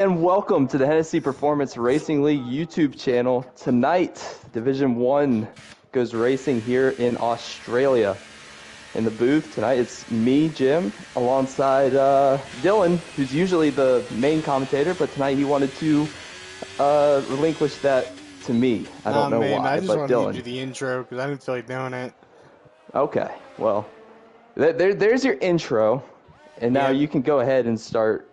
And welcome to the Hennessy Performance Racing League YouTube channel. Tonight, Division 1 goes racing here in Australia. In the booth tonight, it's me, Jim, alongside Dylan, who's usually the main commentator, but tonight he wanted to relinquish that to me. I Nah, don't know man, I why, just but wanted you to do Dylan. the intro because I didn't feel like doing it. Okay, well, there's your intro, and now Yeah, you can go ahead and start,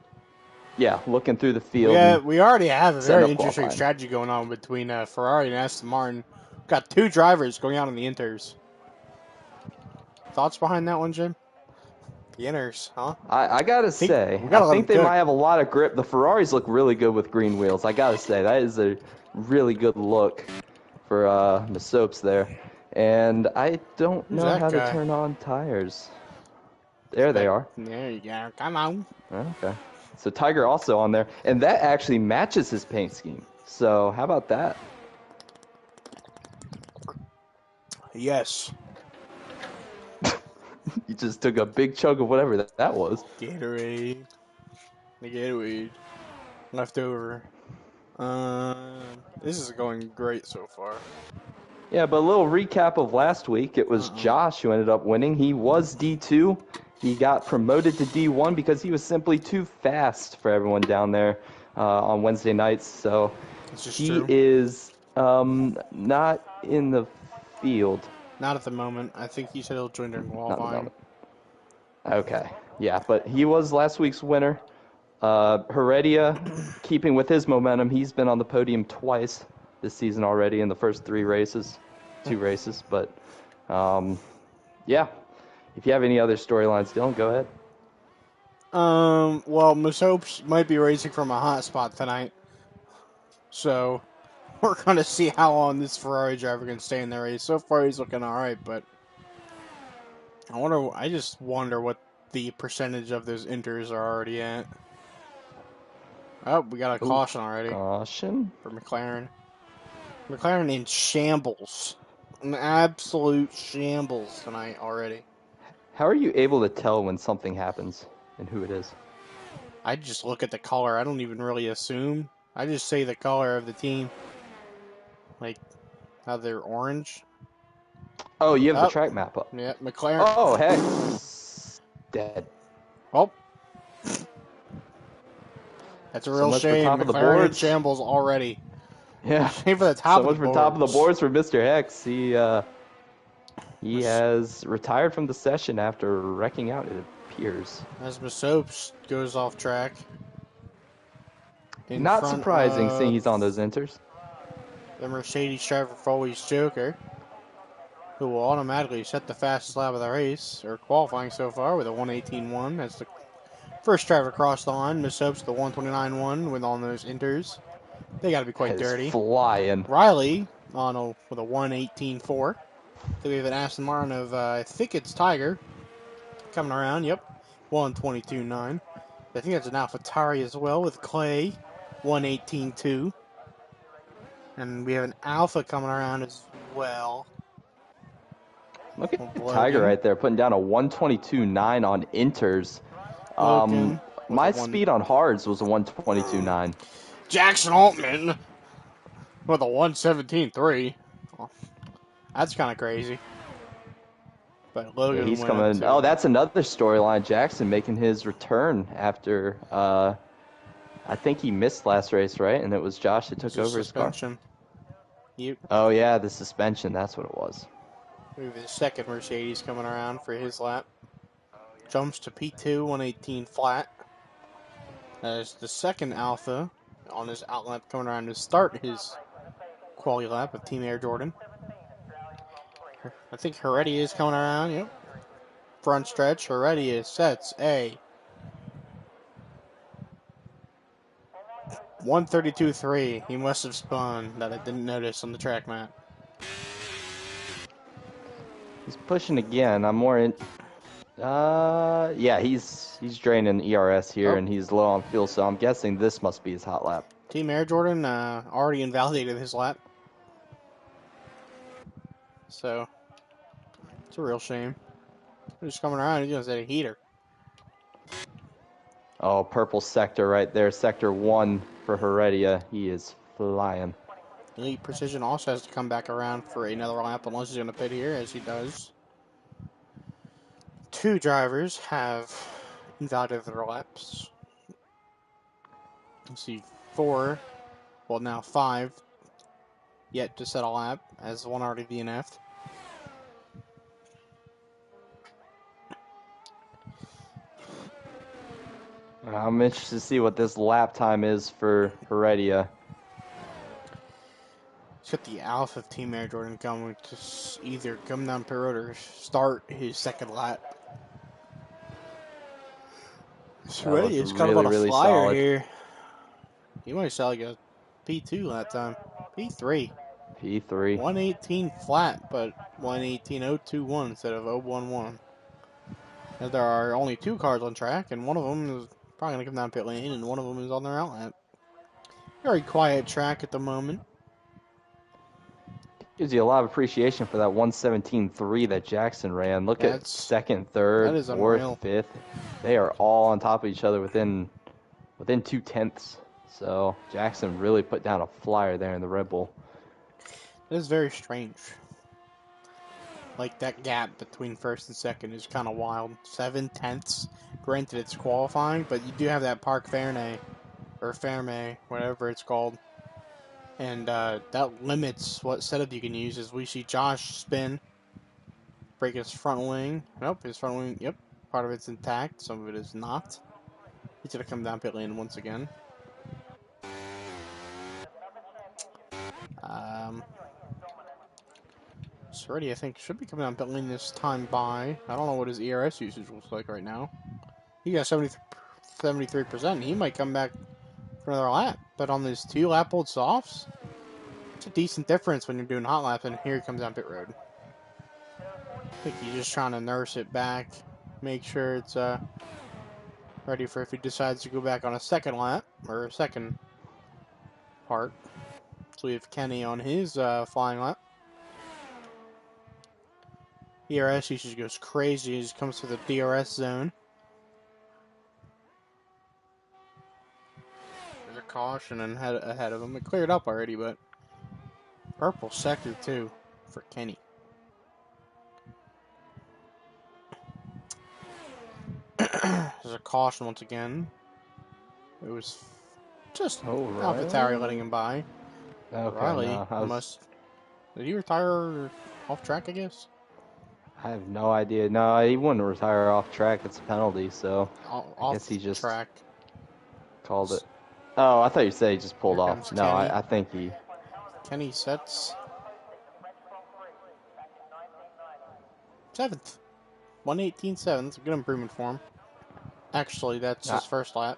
looking through the we field and we already have a setting very up interesting qualifying. strategy going on between Ferrari and Aston Martin. Got two drivers going out on the inters. Thoughts behind that one, Jim? The inters, huh? I gotta Think say, we I gotta let them think they cook. might have a lot of grip. The Ferraris look really good with green wheels. I gotta say, that is a really good look for Masopes there. And I don't Who's know that how to guy? turn on tires. There they are. There you go. Come on. Okay. So Tiger also on there. And that actually matches his paint scheme. So how about that? Yes. You just took a big chunk of whatever that was. Gatorade. The Gatorade. Left over. This is going great so far. Yeah, but a little recap of last week. It was Josh who ended up winning. He was D2. He got promoted to D1 because he was simply too fast for everyone down there on Wednesday nights. So This is he true. is not in the field. Not at the moment. I think he said he'll join during Not at the qualifying. moment. Okay. Yeah, but he was last week's winner. Heredia, keeping with his momentum, he's been on the podium twice this season already in the first two races. But yeah, if you have any other storylines, Dylan, go ahead. Well, Masopes might be racing from a hot spot tonight, so we're gonna see how long this Ferrari driver can stay in the race. So far, he's looking all right, but I just wonder what the percentage of those inters are already at. Oh, we got a Ooh, caution already caution. for McLaren. McLaren in shambles, an absolute shambles tonight already. How are you able to tell when something happens and who it is? I just look at the color. I don't even really assume. I just say the color of the team, like how they're orange. Oh, you have the Oh, track map up. yeah, McLaren. Oh, Hex. Dead. Oh, that's a So real much for shame. top of the McLaren in boards. shambles already. Yeah. Shame for the top So of the much for top of the boards. boards for Mr. Hex. He has retired from the session after wrecking out, it appears. As Masopes goes off track. In Not front surprising, seeing of he's on those inters. the Mercedes driver Foley's Joker, who will automatically set the fastest lap of the race, or qualifying so far, with a 1:18.1. That's the first driver across the line. Masopes the 1:29.1 with on those inters. They got to be quite That is dirty. flying. Riley with a 1:18.4. So we have an Aston Martin of, I think it's Tiger, coming around. Yep, 1:22.9. I think that's an AlphaTauri as well with Clay, 1:18.2. And we have an Alpha coming around as well. Look at Tiger Logan. right there, putting down a 122.9 on inters. Logan with a My one. speed on hards was a 122.9. Jackson Altman with a 1:17.3. Oh, that's kind of crazy. But Yeah, Logan he's went up coming. to Oh, that's another storyline. Jackson making his return after, I think he missed last race, right? And it was Josh that took over his car. suspension. Yep. Oh, yeah, the suspension. That's what it was. We have the second Mercedes coming around for his lap. Jumps to P2, 1:18 flat. As the second Alpha on his out lap coming around to start his quality lap of Team Air Jordan. I think Heredia is coming around. Yep. Front stretch. Heredia sets a 1:32.3. He must have spun that I didn't notice on the track map. He's pushing again. I'm more in. Yeah, he's draining ERS here, and he's low on fuel, so I'm guessing this must be his hot lap. Team Air Jordan already invalidated his lap. So, it's a real shame. He's coming around, he's going to set a heater. Oh, purple sector right there. Sector 1 for Heredia. He is flying. Elite Precision also has to come back around for another lap unless he's going to pit here, as he does. 2 drivers have invalidated their laps. Let's see, 4, well now 5, yet to set a lap, as one already DNF'd. I'm interested to see what this lap time is for Heredia. He's got the Alpha Team Air Jordan coming to either come down pit road or start his second lap. So Heredia is kind of on a really flyer solid. here. He might sell like a P2 that time. P3. P3. 118 flat, but 118.021 instead of 011. And there are only 2 cars on track, and one of them is probably going to come down pit lane, and one of them is on their outlet. Very quiet track at the moment. Gives you a lot of appreciation for that 117.3 that Jackson ran. Look at second, third, fourth, unreal. fifth. They are all on top of each other within 2 tenths. So Jackson really put down a flyer there in the Red Bull. It is very strange. Like, that gap between first and second is kind of wild. 7 tenths. Granted, it's qualifying, but you do have that Parc Fermé, or Fermé, whatever it's called. And that limits what setup you can use, as we see Josh spin, break his front wing. Nope, his front wing, yep, part of it's intact, some of it is not. He's going to come down pit lane once again. Already, I think, should be coming down pit lane this time by. I don't know what his ERS usage looks like right now. He got 73%. He might come back for another lap. But on these 2 lap old softs, it's a decent difference when you're doing hot laps, and here he comes down pit road. I think he's just trying to nurse it back, make sure it's ready for if he decides to go back on a second lap, or a second part. So we have Kenny on his flying lap. ERS usage goes crazy as he comes to the DRS zone. There's a caution and ahead of him. It cleared up already, but purple sector too for Kenny. There's a caution once again. It was just AlphaTauri letting him by. Okay, Riley no, must. Did he retire off track, I guess? I have no idea. No, he wouldn't retire off track. It's a penalty, so I guess he just track. Called it. Oh, I thought you said he just pulled off. No, Kenny. I think he... Kenny sets 7th. 118.7. That's a good improvement for him. Actually, that's his first lap.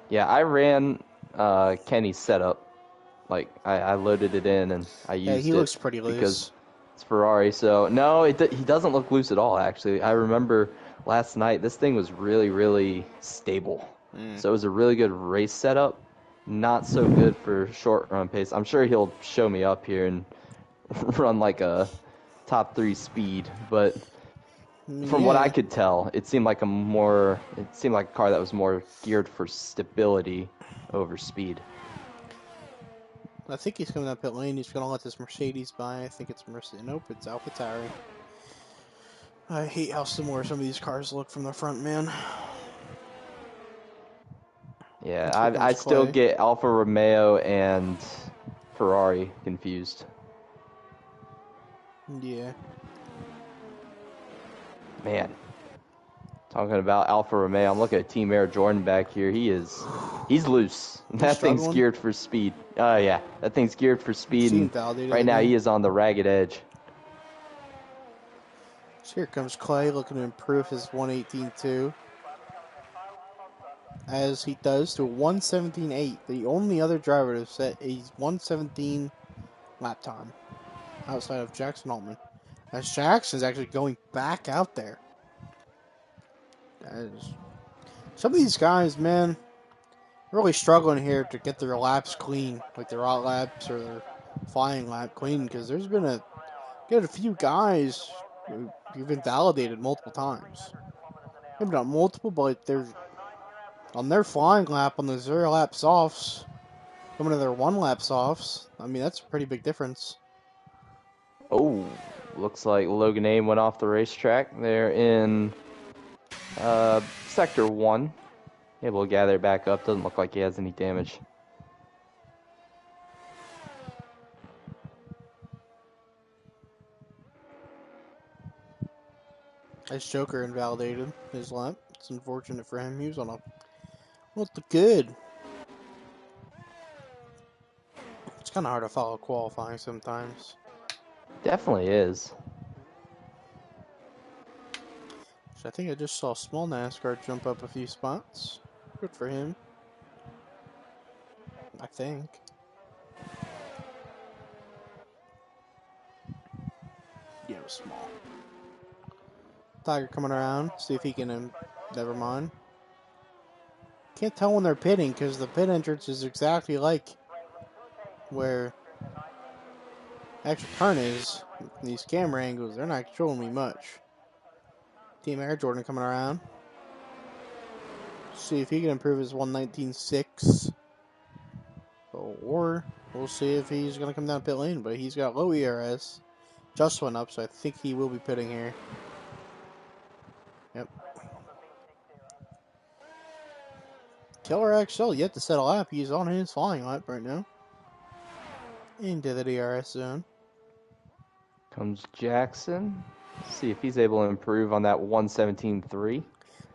Yeah, I ran Kenny's setup. Like, I loaded it in and I used it. Yeah, he looks pretty loose. Because it's Ferrari, so... No, he doesn't look loose at all, actually. I remember last night, this thing was really, really stable. So it was a really good race setup. Not so good for short run pace. I'm sure he'll show me up here and run like a top 3 speed, but from what I could tell, it seemed like a car that was more geared for stability over speed. I think he's coming up pit lane. He's going to let this Mercedes by. I think it's Mercedes. Nope, it's AlphaTauri. I hate how similar some of these cars look from the front, man. Yeah, I still get Alfa Romeo and Ferrari confused. Yeah. Man. Talking about Alfa Romeo, I'm looking at Team Air Jordan back here. He's loose. That thing's geared for speed. Yeah, that thing's geared for speed. And right now he is on the ragged edge. So here comes Clay looking to improve his 118.2. As he does to 117.8. The only other driver to set a 117 lap time outside of Jackson Altman. As Jackson's actually going back out there. Some of these guys, man, really struggling here to get their laps clean, like their out laps or their flying lap clean, because there's been a few guys who've been validated multiple times. Maybe not multiple, but there's On their flying lap, on the 0 lap softs, coming to their 1 lap softs, I mean, that's a pretty big difference. Oh, looks like Logan Aim went off the racetrack. They're in Sector 1. Able to gather it back up. Doesn't look like he has any damage. Nice Joker invalidated his lap. It's unfortunate for him. He was on a... What the good? It's kind of hard to follow qualifying sometimes. Definitely is. So I think I just saw Small NASCAR jump up a few spots. Good for him. I think. Yeah, it was Small. Tiger coming around. See if he can... never mind. Can't tell when they're pitting because the pit entrance is exactly like where actual turn is. These camera angles, they're not showing me much. Team Air Jordan coming around. See if he can improve his 119.6. Or we'll see if he's going to come down pit lane, but he's got low ERS. Just went up, so I think he will be pitting here. Yep. Killer XL yet to set a lap. He's on his flying lap right now. Into the DRS zone. Comes Jackson. See if he's able to improve on that 117.3.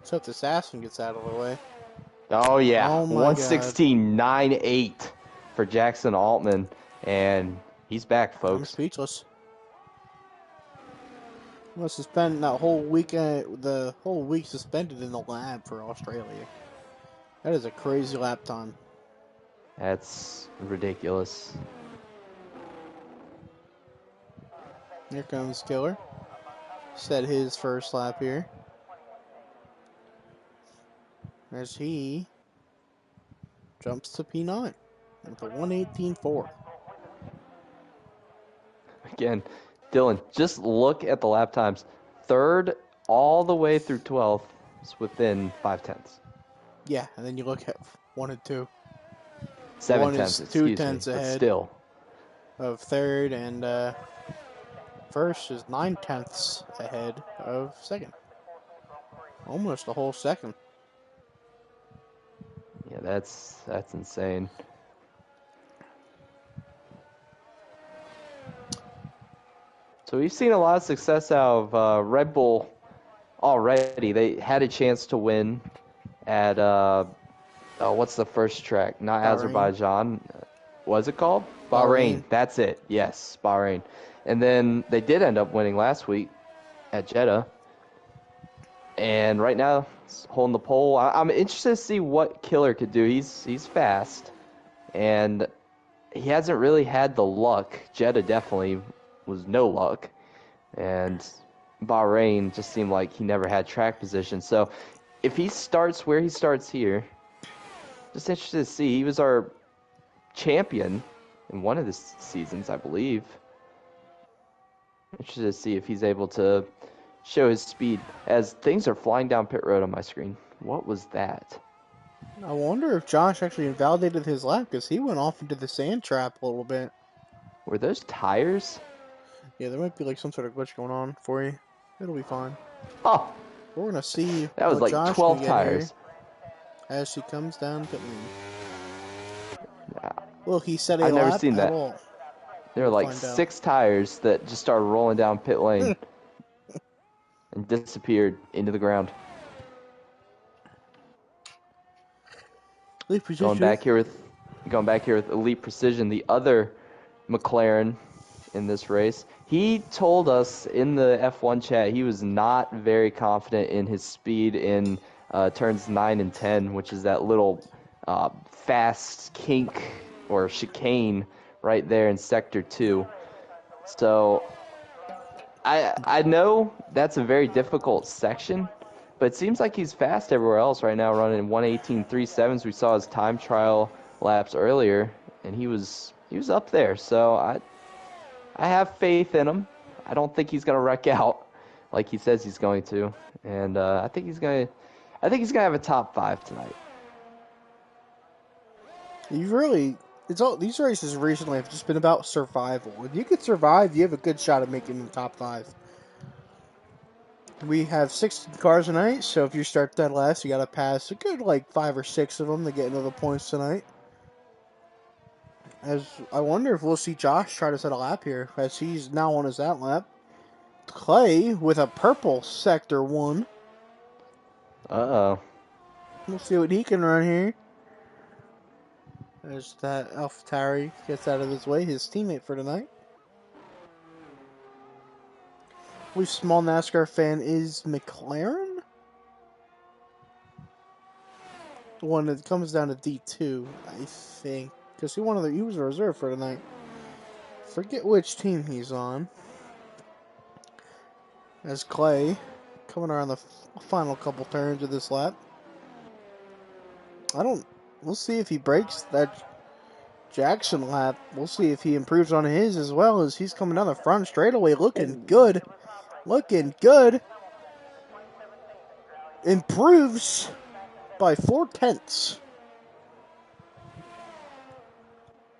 So if the Assassin gets out of the way. Oh, yeah. Oh my 116.98 for Jackson Altman. And he's back, I'm folks. speechless. Must have spent that whole weekend, the whole week suspended in the lab for Australia. That is a crazy lap time. That's ridiculous. Here comes Killer. Set his first lap here. As he jumps to P9 with a 118.4. Again, Dylan, just look at the lap times. Third all the way through 12th is within 5/10. Yeah, and then you look at 1 and 2. 7 One tenths, is excuse 2 tenths me, but ahead still. of third, and first is 9 tenths ahead of second. Almost a whole second. Yeah, that's insane. So we've seen a lot of success out of Red Bull already. They had a chance to win at what's the first track? Not Bahrain. Azerbaijan. What's it called? Bahrain. That's it. Yes, Bahrain. And then they did end up winning last week at Jeddah. And right now, it's holding the pole. I'm interested to see what Killer could do. He's fast, and he hasn't really had the luck. Jeddah definitely was no luck, and Bahrain just seemed like he never had track position. So if he starts where he starts here, just interested to see. He was our champion in one of the seasons, I believe. Interested to see if he's able to show his speed as things are flying down pit road on my screen. What was that? I wonder if Josh actually invalidated his lap because he went off into the sand trap a little bit. Were those tires? Yeah, there might be like some sort of glitch going on for you. It'll be fine. Oh, We're gonna see that was what like Josh 12 can get tires. here as she comes down pit lane. Yeah, Will he set a I've never lap seen at that. all? There were like Find out. 6 tires that just started rolling down pit lane and disappeared into the ground. Elite Precision. Going back here with Elite Precision, the other McLaren in this race. He told us in the F1 chat he was not very confident in his speed in turns 9 and 10, which is that little fast kink or chicane right there in Sector 2. So I know that's a very difficult section, but it seems like he's fast everywhere else right now, running 1:18.37. We saw his time trial laps earlier, and he was up there. So I have faith in him. I don't think he's gonna wreck out like he says he's going to, and I think he's gonna have a top 5 tonight. These races recently have just been about survival. If you could survive, you have a good shot at making the top 5. We have 16 cars tonight, so if you start dead last, you got to pass a good 5 or 6 of them to get into the points tonight. As I wonder if we'll see Josh try to set a lap here, as he's now on his that lap. Clay with a purple sector 1. Uh-oh. We'll see what he can run here. As that AlphaTauri gets out of his way, his teammate for tonight. I believe small NASCAR fan is McLaren. The one that comes down to D2, I think, because he was a reserve for tonight. Forget which team he's on. As Clay coming around the final couple turns of this lap. We'll see if he breaks that Jackson lap. We'll see if he improves on his as well, as he's coming down the front straightaway looking good. Looking good. Improves by 4/10.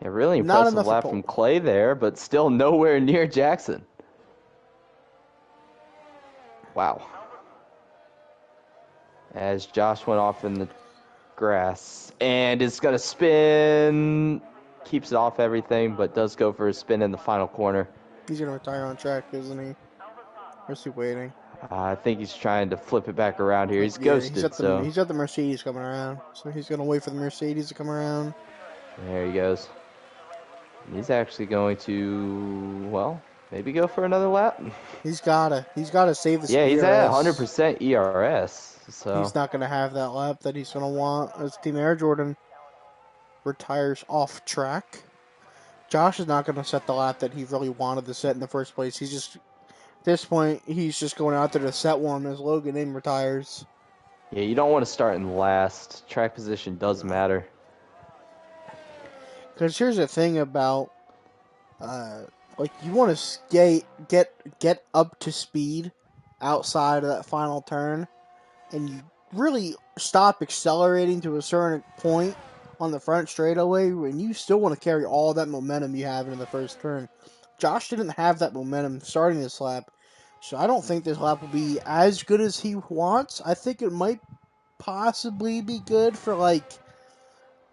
Yeah, really impressive lap from Clay there, but still nowhere near Jackson. Wow. As Josh went off in the grass, and it's going to spin, keeps it off everything, but does go for a spin in the final corner. He's going to retire on track, isn't he? Or is he waiting? I think he's trying to flip it back around here. He's ghosted, He's got the Mercedes coming around, so he's going to wait for the Mercedes to come around. There he goes. He's actually going to, well, maybe go for another lap. He's gotta save the. Yeah, he's at 100% ERS. So he's not gonna have that lap that he's gonna want as Team Air Jordan retires off track. Josh is not gonna set the lap that he really wanted to set in the first place. He's just at this point he's just going out there to set one as Logan Aim retires. Yeah, you don't want to start in last. Track position does matter. Because here's the thing about, you want to get up to speed outside of that final turn, and you really stop accelerating to a certain point on the front straightaway, and you still want to carry all that momentum you have in the first turn. Josh didn't have that momentum starting this lap, so I don't think this lap will be as good as he wants. I think it might possibly be good for, I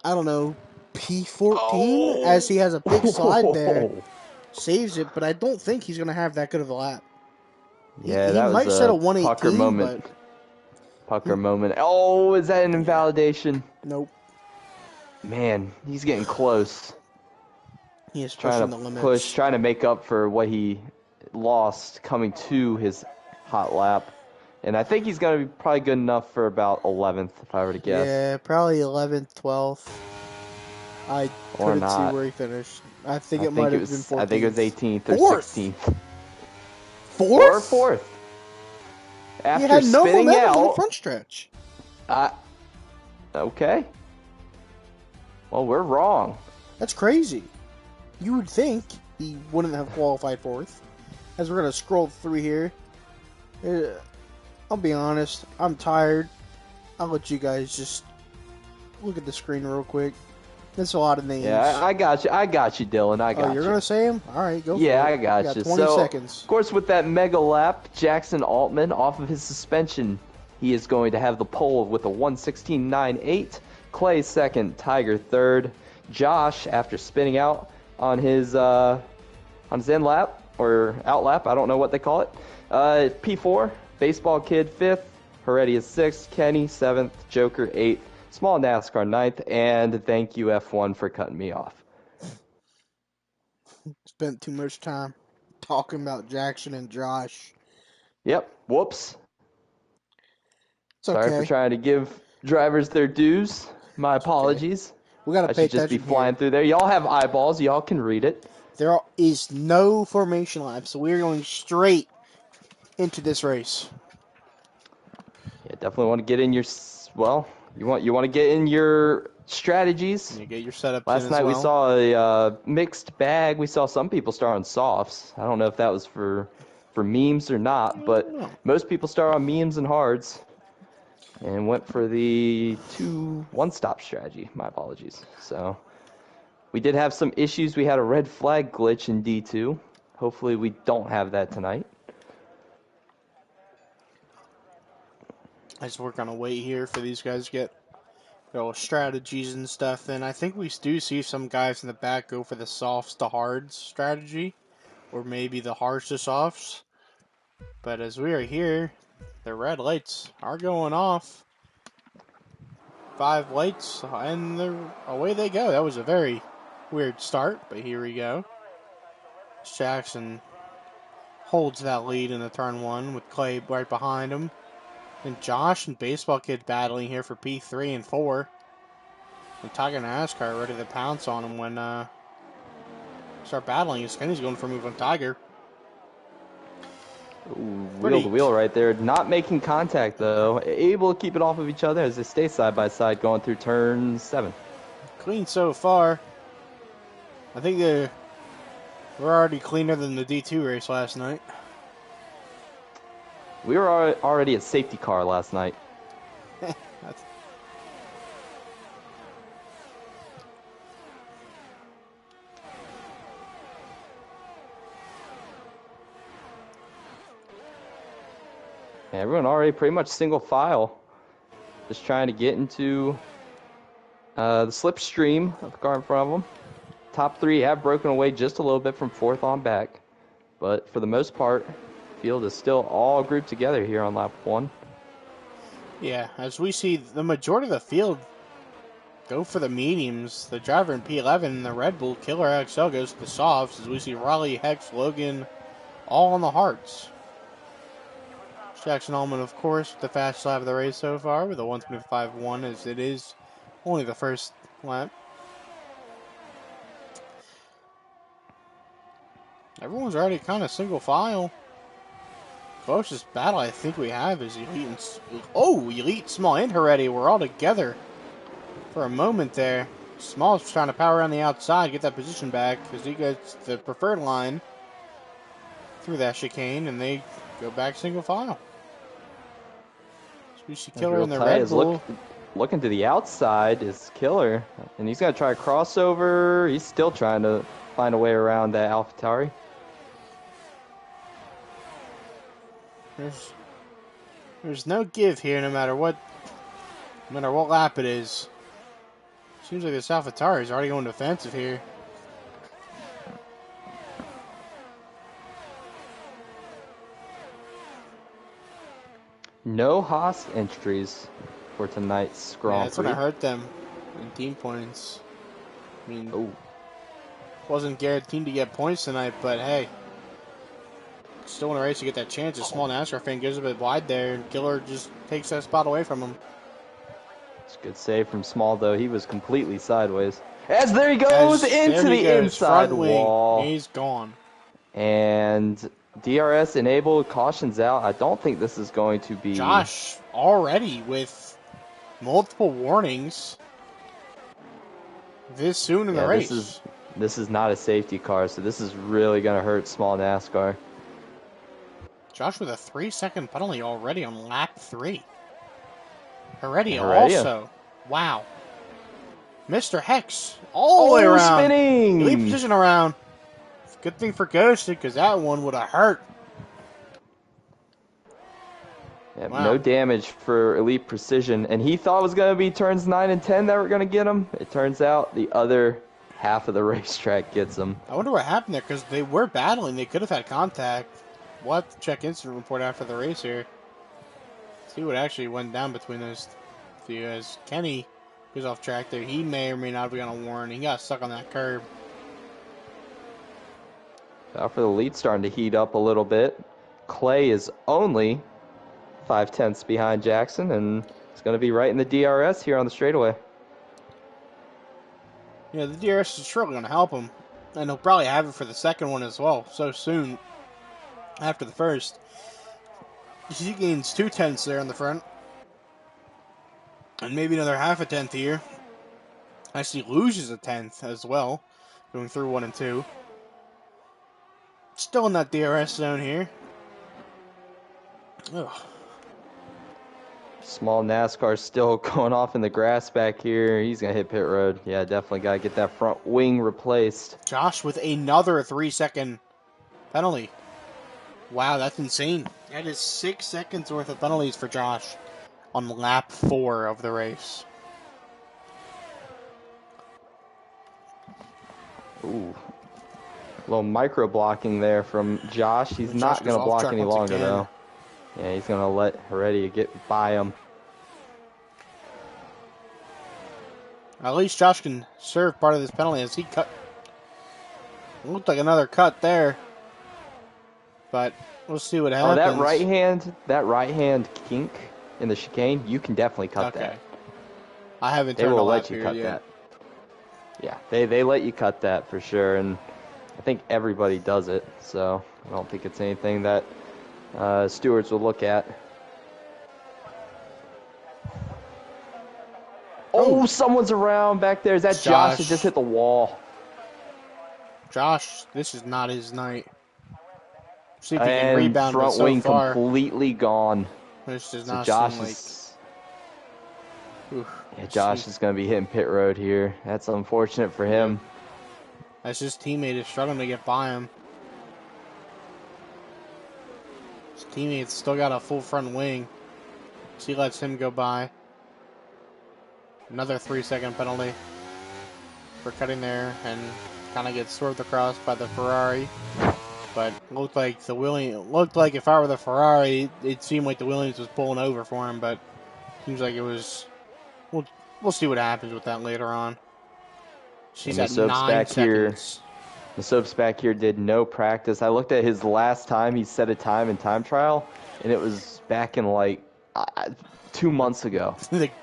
don't know, P14, as he has a big slide there. Saves it, but I don't think he's going to have that good of a lap. Yeah, he might set a 118, pucker moment. Pucker moment. Oh, is that an invalidation? Nope. Man, he's getting close. He is pushing the limits. Trying to make up for what he lost coming to his hot lap. And I think he's going to be probably good enough for about 11th, if I were to guess. Yeah, probably 11th, 12th. I couldn't see where he finished. I think it might have been 14th. I think it was 18th or 16th. Fourth? Or 4th. After he had no spinning momentum out in the front stretch. Okay. Well, we're wrong. That's crazy. You would think he wouldn't have qualified 4th. As we're going to scroll through here. I'll be honest. I'm tired. I'll let you guys just look at the screen real quick. That's a lot of names. Yeah, I got you. I got you, Dylan. I got you. You're going to say them? All right, go for it. Yeah, I got you. 20 seconds. Of course, with that mega lap, Jackson Altman, off of his suspension, he is going to have the pole with a 1:16.98. Clay second, Tiger third. Josh, after spinning out on his end lap, or out lap, I don't know what they call it. P4, Baseball Kid fifth. Heredia sixth. Kenny seventh. Joker eighth. Small NASCAR ninth, and thank you F1 for cutting me off. Spent too much time talking about Jackson and Josh. Yep. Whoops. It's okay. Sorry for trying to give drivers their dues. My apologies. Okay. We gotta pay attention. I should just be flying through there. Y'all have eyeballs. Y'all can read it. There is no formation lap, so we're going straight into this race. Yeah, definitely want to get in your You want to get in your strategies. You get your setup. Last night we saw a mixed bag. We saw some people start on softs. I don't know if that was for memes or not, but most people start on memes and hards, and went for the one-stop strategy. My apologies. So We did have some issues. We had a red flag glitch in D2. Hopefully we don't have that tonight. I just work on a wait here for these guys to get their little strategies and stuff. And I think we do see some guys in the back go for the softs to hards strategy, or maybe the hards to softs. But as we are here, the red lights are going off. 5 lights, and away they go. That was a very weird start, but here we go. Jackson holds that lead in the turn 1 with Clay right behind him. And Josh and Baseball Kid battling here for P3 and 4. And Tiger NASCAR ready to pounce on him when start battling. Kenny's going for a move on Tiger. Ooh, wheel to wheel right there. Not making contact, though. Able to keep it off of each other as they stay side by side going through turn 7. Clean so far. I think we're already cleaner than the D2 race last night. We were already at safety car last night. Everyone already pretty much single file. Just trying to get into the slipstream of the car in front of them. Top 3 have broken away just a little bit from 4th on back. But for the most part, field is still all grouped together here on lap 1. Yeah, as we see the majority of the field go for the mediums. The driver in P11 and the Red Bull Killer XL goes to the softs, as we see Raleigh, Hex, Logan all on the hards. Jackson Allman, of course, with the fast lap of the race so far with a 1:25.1, as it is only the first lap. Everyone's already kind of single file. Closest battle I think we have is Elite Small and Heredia. We're all together for a moment there. Small's trying to power around the outside, get that position back, because he gets the preferred line through that chicane, and they go back single file. So we see Killer in the Red Bull. Looking to the outside is Killer, and he's going to try a crossover. He's still trying to find a way around that AlphaTauri. There's no give here, no matter what lap it is. Seems like this AlphaTauri is already going defensive here. No Haas entries for tonight's Grand Prix. Yeah, that's going to hurt them in team points. I mean, wasn't guaranteed to get points tonight, but hey, still in a race to get that chance. A small NASCAR fan gives a bit wide there, and Killer just takes that spot away from him. It's a good save from Small, though. He was completely sideways. As there he goes into the inside wall. He's gone. And DRS enabled, cautions out. I don't think this is going to be... Josh already with multiple warnings this soon in the race. This is not a safety car, so this is really going to hurt Small NASCAR. Josh with a 3-second penalty already on lap 3. Heredia also. Wow. Mr. Hex all the way around. Spinning. Elite position around. Good thing for Ghosted, because that one would have hurt. Yeah, wow. No damage for Elite Precision. And he thought it was going to be turns 9 and 10 that were going to get him. It turns out the other half of the racetrack gets him. I wonder what happened there, because they were battling. They could have had contact. We'll have to check incident report after the race here. See what actually went down between those few. As Kenny goes off track there, he may or may not have gotten a warning. He got stuck on that curb. After the lead starting to heat up a little bit, Clay is only 5/10 behind Jackson, and it's going to be right in the DRS here on the straightaway. Yeah, the DRS is surely going to help him, and he'll probably have it for the second one as well, so soon after the first. He gains 2/10 there on the front, and maybe another half a tenth here. Actually loses a tenth as well, going through 1 and 2. Still in that DRS zone here. Ugh. Small NASCAR still going off in the grass back here. He's going to hit pit road. Yeah, definitely got to get that front wing replaced. Josh with another 3-second penalty. Wow, that's insane. That is 6 seconds worth of penalties for Josh on lap 4 of the race. Ooh. A little micro blocking there from Josh. He's not going to block any longer, though. Yeah, he's going to let Heredia get by him. At least Josh can serve part of this penalty as he cut. It looked like another cut there. But we'll see what happens. Oh, that right hand kink in the chicane, you can definitely cut that. I haven't turned the lap here yet. They will let you cut that. Yeah, they let you cut that for sure, and I think everybody does it, so I don't think it's anything that stewards will look at. Oh, someone's around back there. Is that Josh that just hit the wall? Josh, this is not his night. See if he can rebound, front so wing far, completely gone. This does so not Josh seem like... is... Yeah, Josh is going to be hitting pit road here. That's unfortunate for him. As his teammate is struggling to get by him. His teammate's still got a full front wing. So he lets him go by. Another 3-second penalty for cutting there and kind of gets swerved across by the Ferrari. But looked like if I were the Ferrari, it seemed like the Williams was pulling over for him, but seems like it was. We'll see what happens with that later on. She's at 9 seconds. The Soaps back here did no practice. I looked at his last time he set a time in time trial, and it was back in like 2 months ago.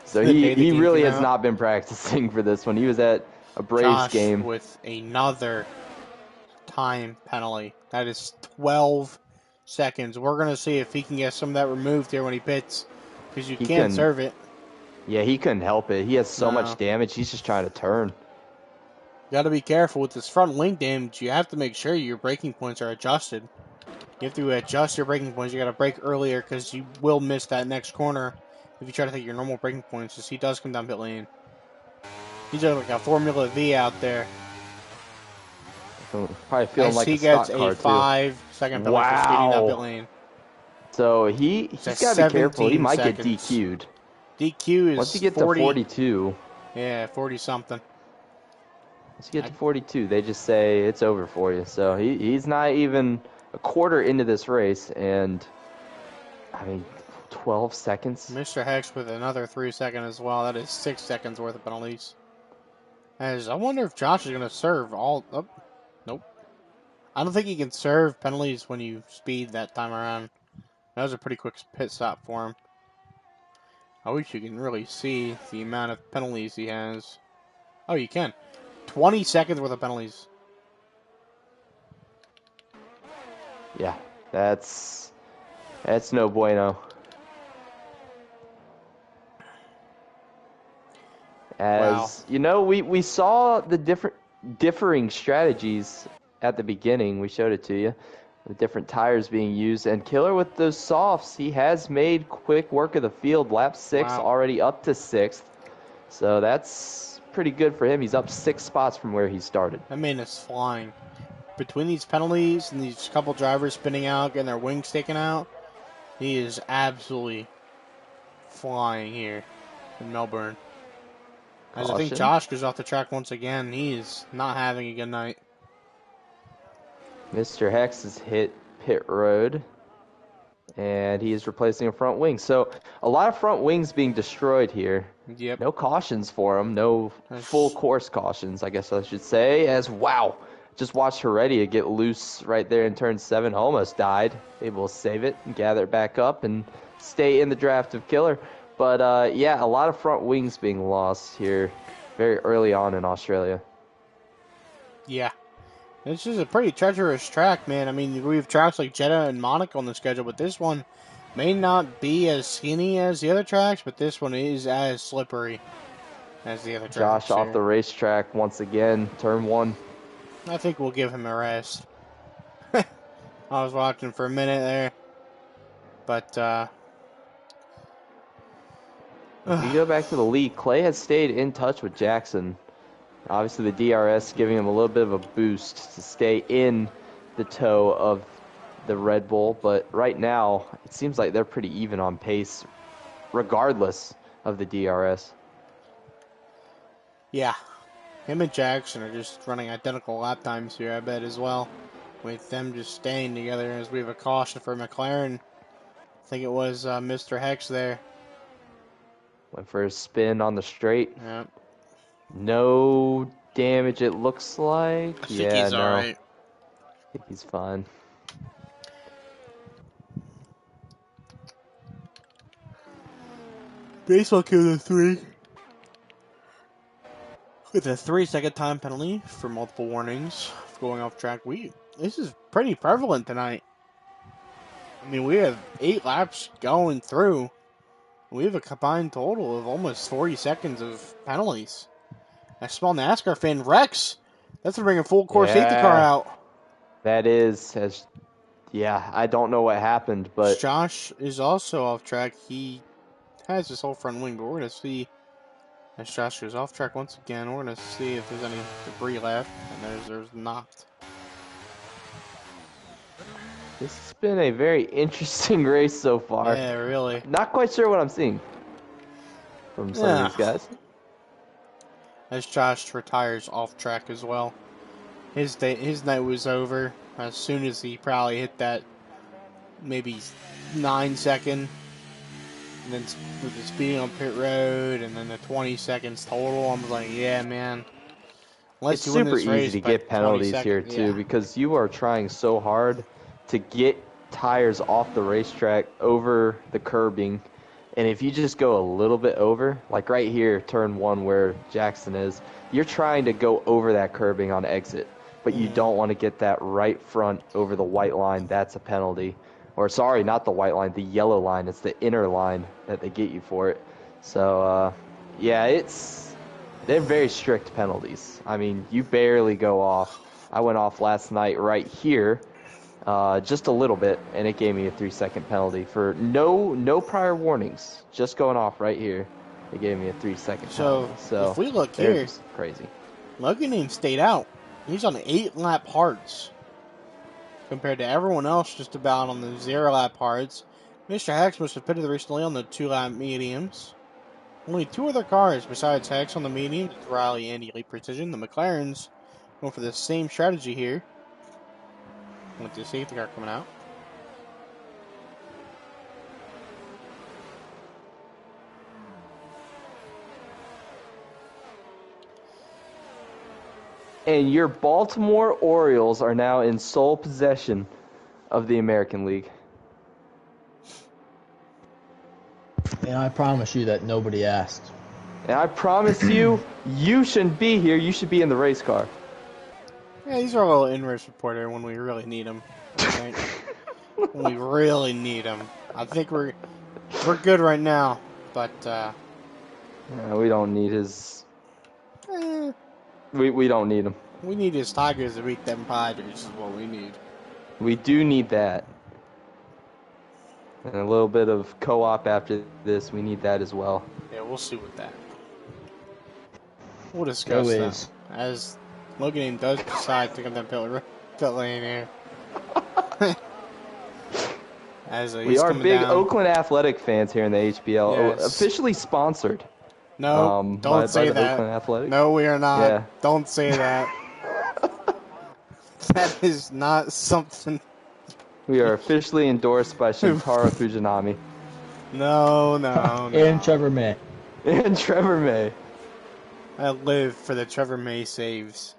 So he really has not been practicing for this one. He was at a Braves game. With another time penalty. That is 12 seconds. We're going to see if he can get some of that removed here when he pits, because you can't serve it. Yeah, he couldn't help it. He has so much damage. He's just trying to turn. You got to be careful with this front wing damage. You have to make sure your braking points are adjusted. You have to adjust your braking points. You got to brake earlier because you will miss that next corner if you try to take your normal braking points, because he does come down pit lane. He's like a Formula V out there. Probably feeling like he gets a 5-second penalty for speeding down pit lane. So he's got to be careful. He might get DQ'd. DQ is once you get to 42. Yeah, 40-something. Once you get to 42, they just say it's over for you. So he's not even a quarter into this race, and I mean, 12 seconds. Mr. Hex with another 3-second as well. That is 6 seconds worth of penalties. I wonder if Josh is going to serve all... Oh, nope. I don't think he can serve penalties when you speed that time around. That was a pretty quick pit stop for him. I wish you can really see the amount of penalties he has. Oh, you can. 20 seconds worth of penalties. Yeah, that's no bueno. You know, we saw the differing strategies at the beginning. We showed it to you. The different tires being used, and Killer with those softs, he has made quick work of the field. Lap 6 already up to 6th, so that's pretty good for him. He's up 6 spots from where he started. That man is flying. Between these penalties and these couple drivers spinning out, getting their wings taken out, he is absolutely flying here in Melbourne. As I think Josh goes off the track once again, he is not having a good night. Mr. Hex has hit pit road, and he is replacing a front wing. So a lot of front wings being destroyed here. Yep. No cautions for him. No full course cautions, I guess I should say. Just watched Heredia get loose right there in turn 7. Almost died. Able to save it and gather it back up and stay in the draft of Killer. But, yeah, a lot of front wings being lost here very early on in Australia. Yeah. This is a pretty treacherous track, man. I mean, we have tracks like Jeddah and Monaco on the schedule, but this one may not be as skinny as the other tracks, but this one is as slippery as the other tracks. Josh off the racetrack once again, turn 1. I think we'll give him a rest. I was watching for a minute there, but If you go back to the lead, Clay has stayed in touch with Jackson. Obviously, the DRS giving him a little bit of a boost to stay in the toe of the Red Bull. But right now, it seems like they're pretty even on pace, regardless of the DRS. Yeah. Him and Jackson are just running identical lap times here, I bet, as well. With them just staying together as we have a caution for McLaren. I think it was Mr. Hex there. Went for a spin on the straight. Yeah. No damage, it looks like. I think he's no. alright. I think he's fine. Baseball killed a 3. With a 3-second time penalty for multiple warnings for going off track. This is pretty prevalent tonight. I mean, we have 8 laps going through. We have a combined total of almost 40 seconds of penalties. A small NASCAR fan, Rex. That's to bring a full course safety car out. That is, I don't know what happened, but Josh is also off track. He has his whole front wing, but we're going to see as Josh goes off track once again. We're going to see if there's any debris left, and there's not. This has been a very interesting race so far. Yeah, really. Not quite sure what I'm seeing from some of these guys. As Josh retires off track as well. His night was over as soon as he probably hit that maybe 9-second. And then with the speeding on pit road and then the 20 seconds total, I'm like, yeah, man. It's super easy to get penalties here, too, because you are trying so hard to get tires off the racetrack over the curbing. And if you just go a little bit over, like right here, turn 1 where Jackson is, you're trying to go over that curbing on exit. But you don't want to get that right front over the white line. That's a penalty. Or, sorry, not the white line, the yellow line. It's the inner line that they get you for it. So, they're very strict penalties. I mean, you barely go off. I went off last night right here, just a little bit, and it gave me a 3-second penalty for no prior warnings. Just going off right here, it gave me a 3-second penalty. So if we look here, crazy. Logan stayed out. He's on 8-lap hards. Compared to everyone else just about on the 0-lap hards. Mr. Hex must have pitted recently on the 2-lap mediums. Only 2 other cars besides Hex on the mediums, Riley and Elite Precision. The McLarens going for the same strategy here. With the safety car coming out. And your Baltimore Orioles are now in sole possession of the American League. And I promise you that nobody asked. And I promise you, you shouldn't be here. You should be in the race car. Yeah, these are a little in-race reporter when we really need them. Right? When we really need them. I think we're good right now, but we don't need his. We don't need him. We need his Tigers to beat them Padres is what we need. We do need that. And a little bit of co-op after this. We need that as well. Yeah, we'll see with that. We'll discuss that as Logan does decide to come down pit lane here. We are big Oakland Athletic fans here in the HBL. Yes. Officially sponsored. No, don't say that. Oakland Athletic. No, we are not. Yeah. Don't say that. That is not something. We are officially endorsed by Shintaro Fujinami. No. And Trevor May. And Trevor May. I live for the Trevor May saves.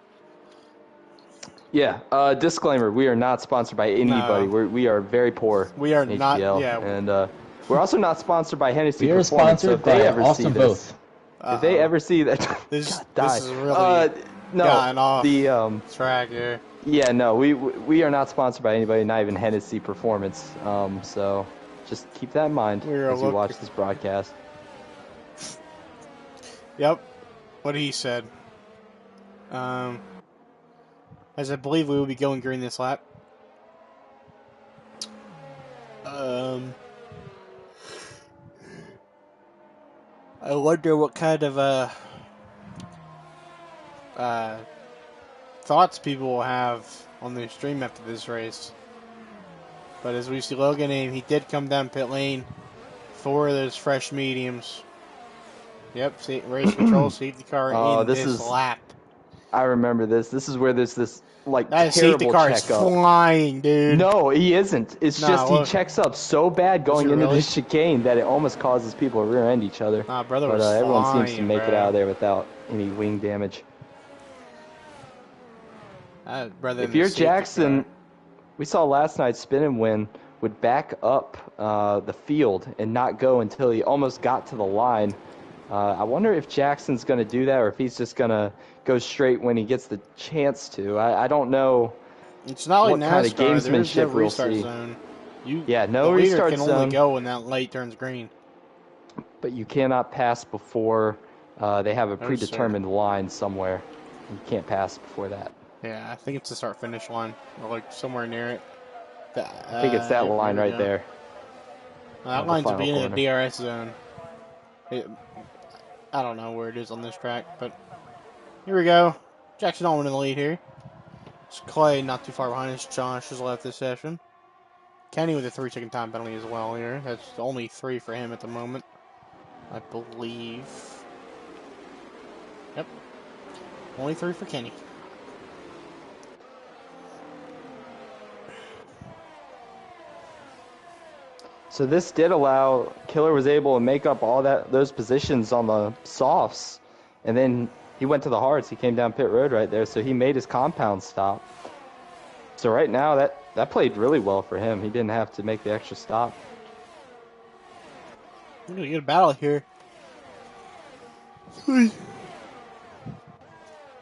Yeah. Disclaimer: we are not sponsored by anybody. No. We are very poor. We are HBL, not. Yeah. And we're also not sponsored by Hennessy. We are sponsored by Austin Both. If they ever see that, this is really gotten off the track here. Yeah, no, we are not sponsored by anybody, not even Hennessy Performance. So just keep that in mind as you watch this broadcast. Yep, what he said. As I believe we will be going green this lap. wonder what kind of thoughts people will have on their stream after this race. But as we see Logan aim, he did come down pit lane for those fresh mediums. Yep, race control, safety car in this lap. I remember this. This is where there's this, like, that terrible safety car is flying, dude. No, he isn't. It's just he checks up so bad going into the chicane that it almost causes people to rear-end each other. Nah, brother, but everyone seems to make it out of there without any wing damage. If you're Jackson, we saw last night Spin and Win would back up the field and not go until he almost got to the line. I wonder if Jackson's going to do that or if he's just going to go straight when he gets the chance to. I don't know. It's not like what NASCAR. Kind of gamesmanship There's no restart we'll see. zone. No restart zone. The leader can only go when that light turns green. But you cannot pass before they have a predetermined line somewhere. You can't pass before that. Yeah, I think it's the start-finish line, or like somewhere near it. I think it's that line right there. That line's the beginning of the DRS zone. I don't know where it is on this track, but here we go. Jackson Allman in the lead here. It's Clay not too far behind us. Josh has left this session. Kenny with a 3-second time penalty as well here. That's only 3 for him at the moment, I believe. Yep. Only 3 for Kenny. So this did allow, Killer was able to make up all those positions on the softs, and then he went to the hards. He came down pit road right there, so he made his compound stop. So right now, that played really well for him. He didn't have to make the extra stop. We're going to get a battle here.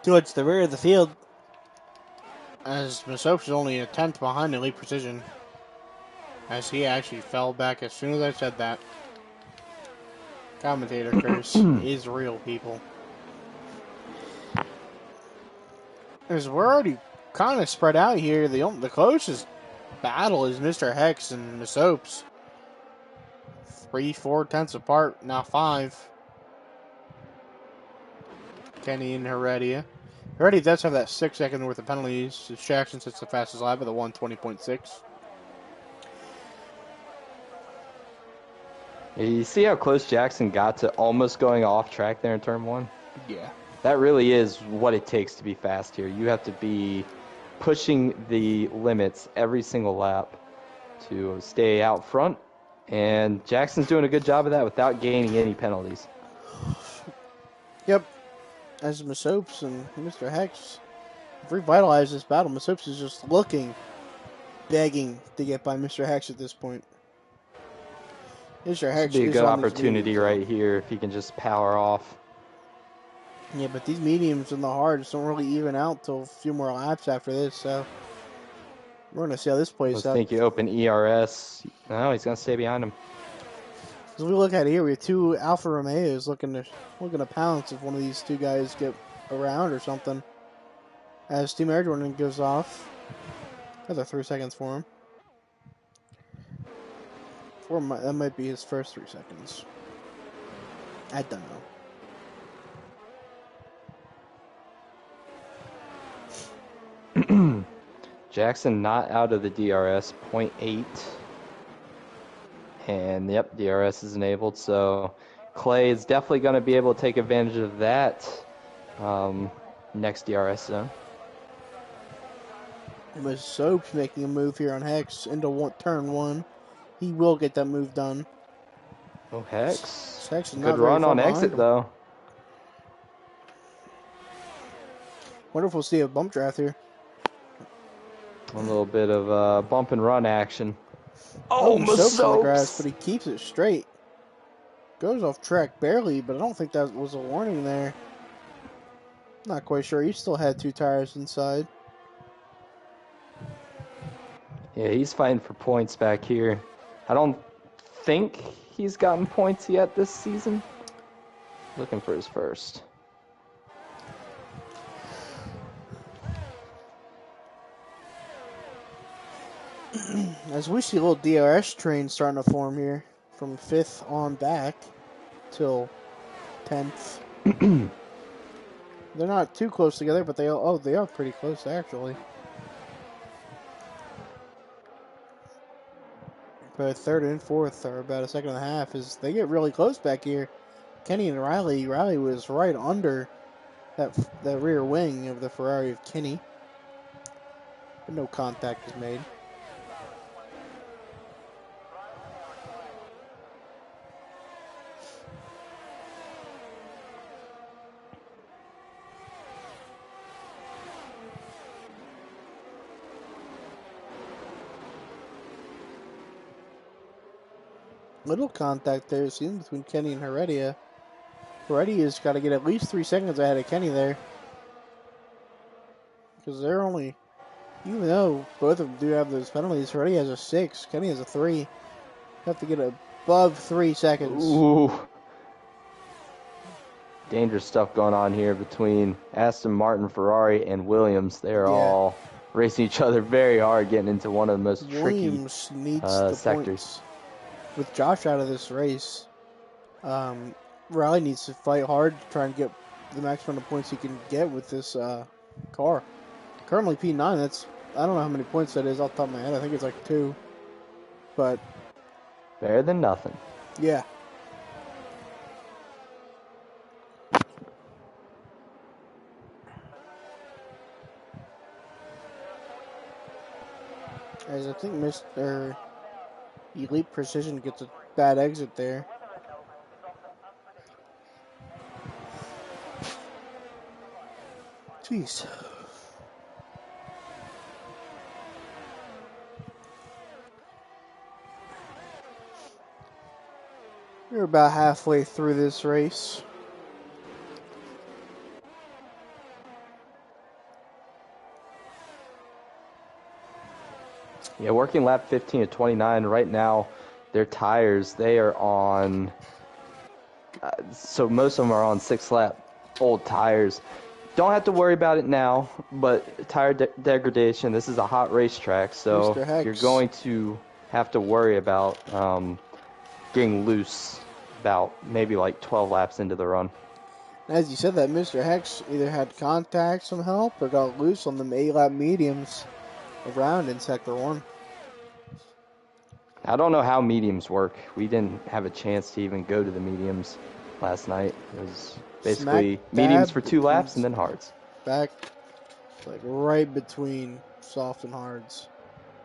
Towards the rear of the field, as Masopes is only a 10th behind Elite Precision. As he actually fell back as soon as I said that. Commentator curse is real, people. As we're already kind of spread out here, the closest battle is Mr. Hex and Masopes. 3-4 tenths apart, now 5. Kenny and Heredia. Heredia does have that 6 second worth of penalties. Jackson sits the fastest lap at the 1:20.6. You see how close Jackson got to almost going off track there in turn 1? Yeah. That really is what it takes to be fast here. You have to be pushing the limits every single lap to stay out front. And Jackson's doing a good job of that without gaining any penalties. Yep. As Masopes and Mr. Hex revitalize this battle, Masopes is just begging to get by Mr. Hex at this point. Mr. Hex would be a good opportunity right here if he can just power off. Yeah, but these mediums and the hards don't really even out till a few more laps after this, so we're going to see how this plays out. I think you open ERS. No, he's going to stay behind him. As we look at it here, we have 2 Alfa Romeos looking to pounce if one of these 2 guys get around or something. As Team Air Jordan goes off. Another 3 seconds for him. That might be his first 3 seconds. I don't know. Jackson not out of the DRS, 0.8. And yep, DRS is enabled, so Clay is definitely going to be able to take advantage of that next DRS zone. Masopes making a move here on Hex into turn 1. He will get that move done. Oh, Hex. Good run on exit, though. Wonder if we'll see a bump draft here. A little bit of bump and run action. Oh, Masopes on the grass, but he keeps it straight. Goes off track barely, but I don't think that was a warning there. Not quite sure. He still had 2 tires inside. Yeah, he's fighting for points back here. I don't think he's gotten points yet this season. Looking for his first. As we see a little DRS train starting to form here from 5th on back till 10th. They're not too close together, but they are pretty close actually. But third and fourth are about a second and a half. As they get really close back here. Kenny and Riley. Riley was right under that rear wing of the Ferrari of Kenny. But no contact is made. Little contact there seen between Kenny and Heredia. Heredia's got to get at least 3 seconds ahead of Kenny there. Because they're only, even though both of them do have those penalties, Heredia has a 6, Kenny has a 3. Have to get above 3 seconds. Ooh. Dangerous stuff going on here between Aston Martin, Ferrari, and Williams. They're all racing each other very hard, getting into one of the most Williams tricky needs the sectors. points. With Josh out of this race, Riley needs to fight hard to try and get the maximum of points he can get with this car. Currently P9, that's, I don't know how many points that is off the top of my head. I think it's like 2. But better than nothing. Yeah. As I think Mr. Elite Precision gets a bad exit there. Jeez. We're about halfway through this race. Yeah, working lap 15 to 29 right now. Their tires, they are on, so most of them are on 6-lap old tires. Don't have to worry about it now, but tire degradation, this is a hot racetrack, so you're going to have to worry about getting loose about maybe like 12 laps into the run. As you said that, Mr. Hex either had contact, some help, or got loose on the 8-lap mediums around in Sector 1. I don't know how mediums work. We didn't have a chance to even go to the mediums last night. It was basically mediums for 2 laps and then hards. Back, like right between soft and hards.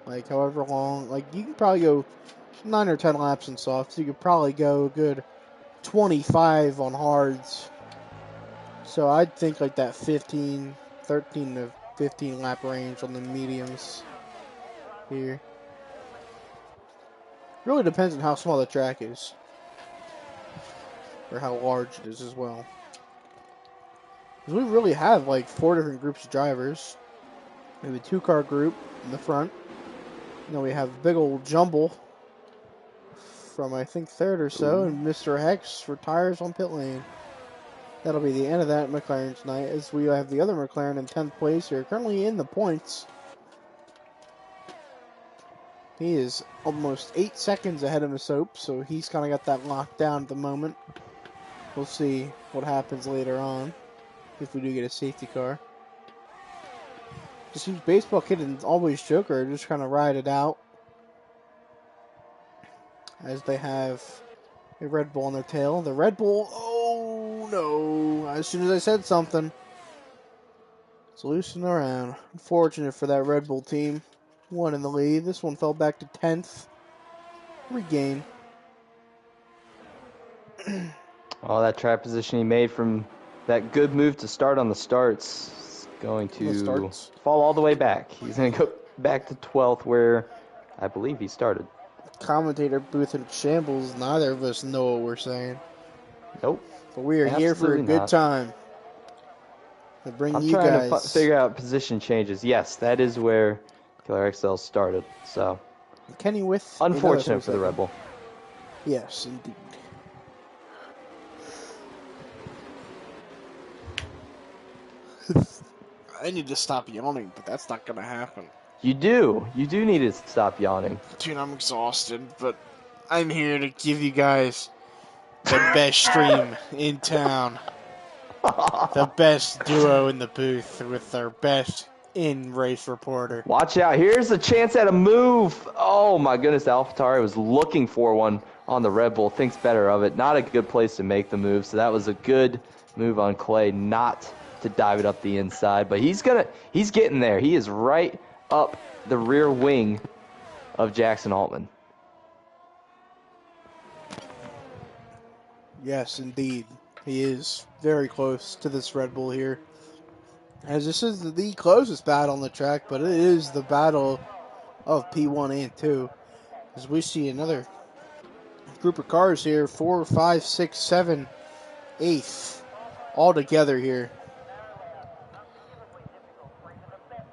Like however long, like you can probably go 9 or 10 laps in softs. You could probably go a good 25 on hards. So I'd think like that 13 to 15 lap range on the mediums here. Really depends on how small the track is. Or how large it is as well. Because we really have like 4 different groups of drivers. We have a 2-car group in the front. And then we have a big old jumble from I think 3rd or so. And Mr. Hex retires on pit lane. That'll be the end of that McLaren tonight, as we have the other McLaren in 10th place here, currently in the points. He is almost 8 seconds ahead of Soap, so he's kind of got that locked down at the moment. We'll see what happens later on, if we do get a safety car. Just use Baseball Kid and Always Joker, just kind of ride it out. As they have a Red Bull on their tail. The Red Bull, oh no, as soon as I said something, it's loosing around. Unfortunate for that Red Bull team. 1 in the lead. This one fell back to 10th. Regain. All that track position he made from that good move to start on the starts is going to fall all the way back. He's going to go back to 12th where I believe he started. Commentator booth in shambles. Neither of us know what we're saying. Nope. But we are here for a good time. To bring you guys. I'm trying to figure out position changes. Yes, that is where Killer XL started. So Kenny with unfortunate for the Red Bull. Yes, indeed. I need to stop yawning, but that's not going to happen. You do. You do need to stop yawning. Dude, I'm exhausted, but I'm here to give you guys The best stream in town. The best duo in the booth with our best in-race reporter. Watch out. Here's a chance at a move. Oh, my goodness. AlphaTauri was looking for one on the Red Bull. Thinks better of it. Not a good place to make the move. So that was a good move on Clay not to dive it up the inside. But he's getting there. He is right up the rear wing of Jackson Altman. Yes, indeed. He is very close to this Red Bull here. As this is the closest battle on the track, but it is the battle of P1 and 2. As we see another group of cars here, 4, 5, 6, 7, 8th, all together here.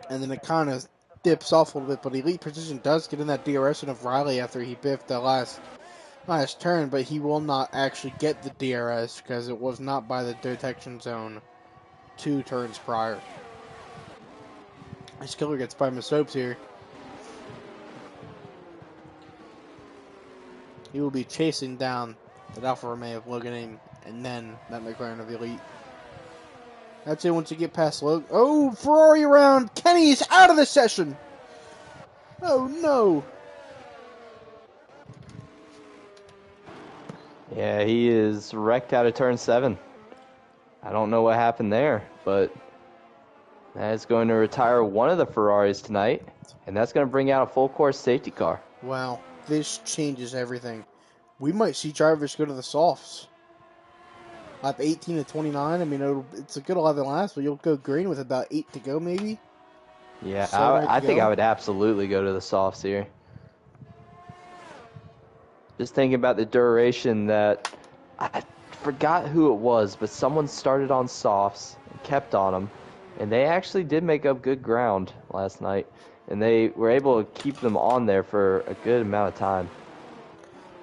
And then it kind of dips off a little bit, but Elite Precision does get in that DRS of Riley after he biffed the last turn, but he will not actually get the DRS because it was not by the detection zone 2 turns prior. This killer gets by Masopes here. He will be chasing down that Alfa Romeo of Logan Aim and then that McLaren of Elite. That's it once you get past Logan. Oh, Ferrari around! Kenny is out of the session! Oh no! Yeah, he is wrecked out of turn 7. I don't know what happened there, but that is going to retire one of the Ferraris tonight, and that's going to bring out a full course safety car. Wow, this changes everything. We might see drivers go to the softs. Lap 18 to 29. I mean, it's a good 11 laps, but you'll go green with about 8 to go, maybe. Yeah, I think I would absolutely go to the softs here. Just thinking about the duration that I forgot who it was, but someone started on softs and kept on them, and they actually did make up good ground last night, and they were able to keep them on there for a good amount of time.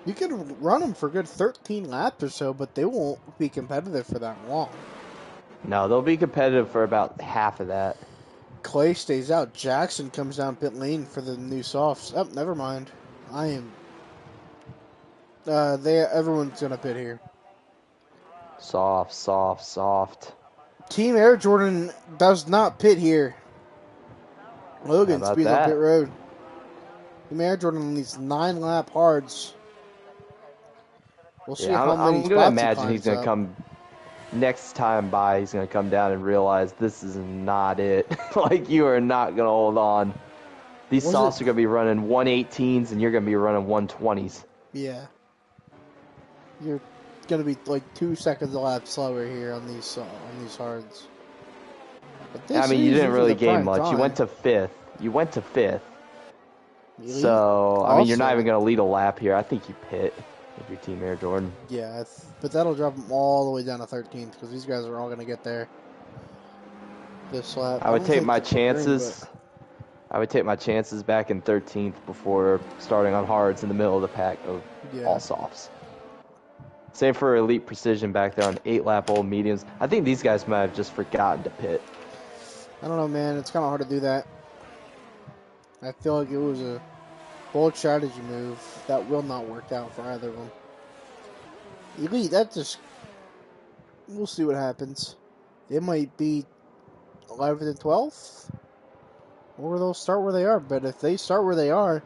You could run them for a good 13 laps or so, but they won't be competitive for that long. No, they'll be competitive for about half of that. Clay stays out. Jackson comes down pit lane for the new softs. Oh, never mind. Everyone's gonna pit here. Soft. Team Air Jordan does not pit here. Logan speeds on pit road. Team Air Jordan needs 9 lap hards. We'll see how many I'm gonna imagine he's gonna come next time by. He's gonna come down and realize this is not it. Like, you are not gonna hold on. These softs are gonna be running 118s, and you're gonna be running 120s. Yeah. You're gonna be like 2 seconds a lap slower here on these hards. I mean, you didn't really gain much. You went to fifth. So, I mean, you're not even gonna lead a lap here. I think you pit if you're Team Air Jordan. Yeah, but that'll drop them all the way down to 13th because these guys are all gonna get there this lap. I would take my chances. I would take my chances back in 13th before starting on hards in the middle of the pack of all softs. Same for Elite Precision back there on 8-lap old mediums. I think these guys might have just forgotten to pit. I don't know, man. It's kind of hard to do that. I feel like it was a bold strategy move that will not work out for either of them. Elite, we'll see what happens. They might be 11th and 12th, or they'll start where they are. But if they start where they are,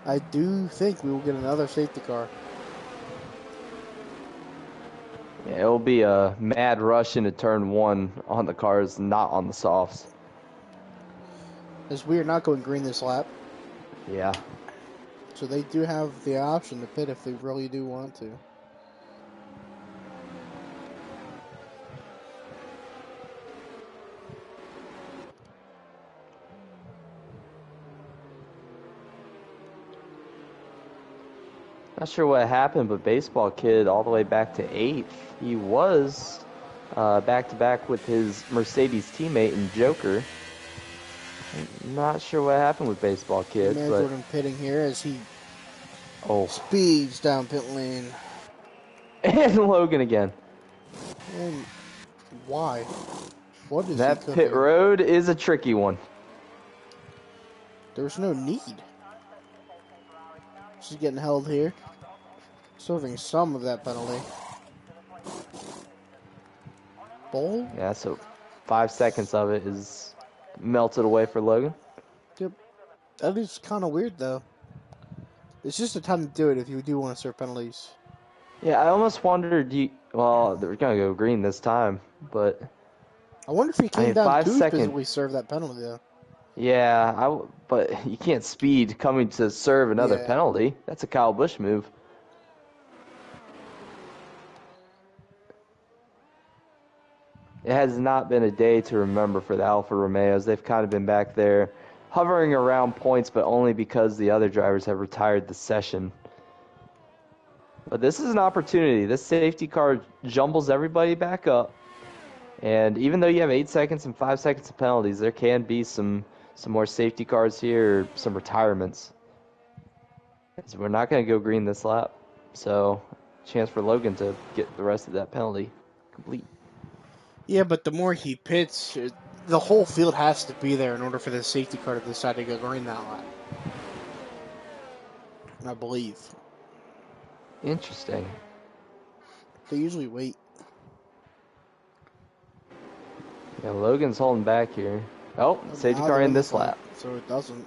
I do think we will get another safety car. Yeah, it'll be a mad rush into turn 1 on the cars, not on the softs. As we are not going green this lap. Yeah. So they do have the option to pit if they really do want to. Not sure what happened, but Baseball Kid all the way back to 8th. He was back-to-back with his Mercedes teammate in Joker. I'm not sure what happened with Baseball Kid. But Jordan pitting here as he speeds down pit lane. And Logan again. And why? What is that pit road is a tricky one. There's no need. She's getting held here. Serving some of that penalty. Bowl? Yeah, so 5 seconds of it is melted away for Logan. Yep. That is kind of weird, though. It's just the time to do it if you do want to serve penalties. Yeah, I almost wondered, well, they're going to go green this time, but I wonder if he I came mean, down 5 to seconds. specifically serve that penalty, though. Yeah, but you can't speed coming to serve another Yeah. penalty. That's a Kyle Busch move. It has not been a day to remember for the Alfa Romeos. They've kind of been back there hovering around points, but only because the other drivers have retired the session. But this is an opportunity. This safety car jumbles everybody back up. And even though you have 8 seconds and 5 seconds of penalties, there can be some more safety cars here, some retirements. So we're not going to go green this lap. So, chance for Logan to get the rest of that penalty complete. Yeah, but the more he pits, the whole field has to be there in order for the safety car to decide to go green that lap. I believe. Interesting. They usually wait. Yeah, Logan's holding back here. Oh, safety Now car they're in this lap. So it doesn't.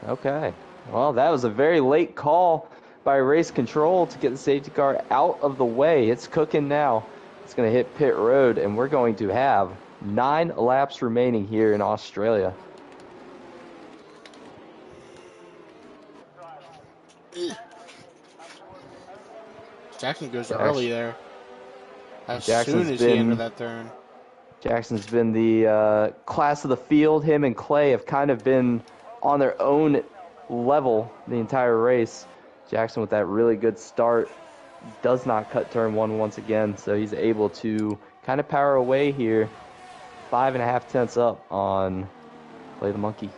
Okay. Well, that was a very late call by race control to get the safety car out of the way. It's cooking now. It's going to hit pit road, and we're going to have 9 laps remaining here in Australia. Jackson goes early there. As Jackson's soon as he entered that turn. Jackson's been the class of the field. Him and Clay have kind of been on their own level the entire race. Jackson with that really good start does not cut turn 1 once again, so he's able to kind of power away here. 5.5 tenths up on Play the Monkey.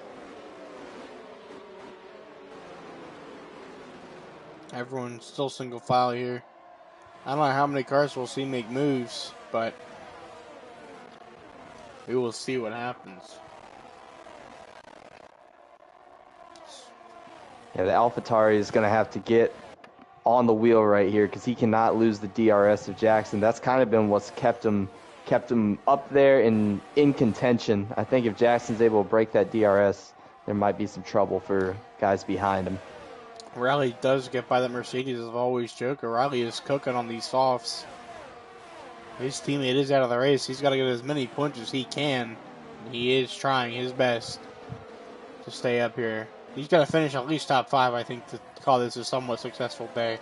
Everyone's still single file here. I don't know how many cars we'll see make moves, but we will see what happens. Yeah, the AlphaTauri is going to have to get on the wheel right here because he cannot lose the DRS of Jackson. That's kind of been what's kept him up there in contention. I think if Jackson's able to break that DRS, there might be some trouble for guys behind him. Riley does get by that Mercedes, as I've always joked. Riley is cooking on these softs. His teammate is out of the race. He's got to get as many points as he can. He is trying his best to stay up here. He's got to finish at least top 5, I think, to call this a somewhat successful day.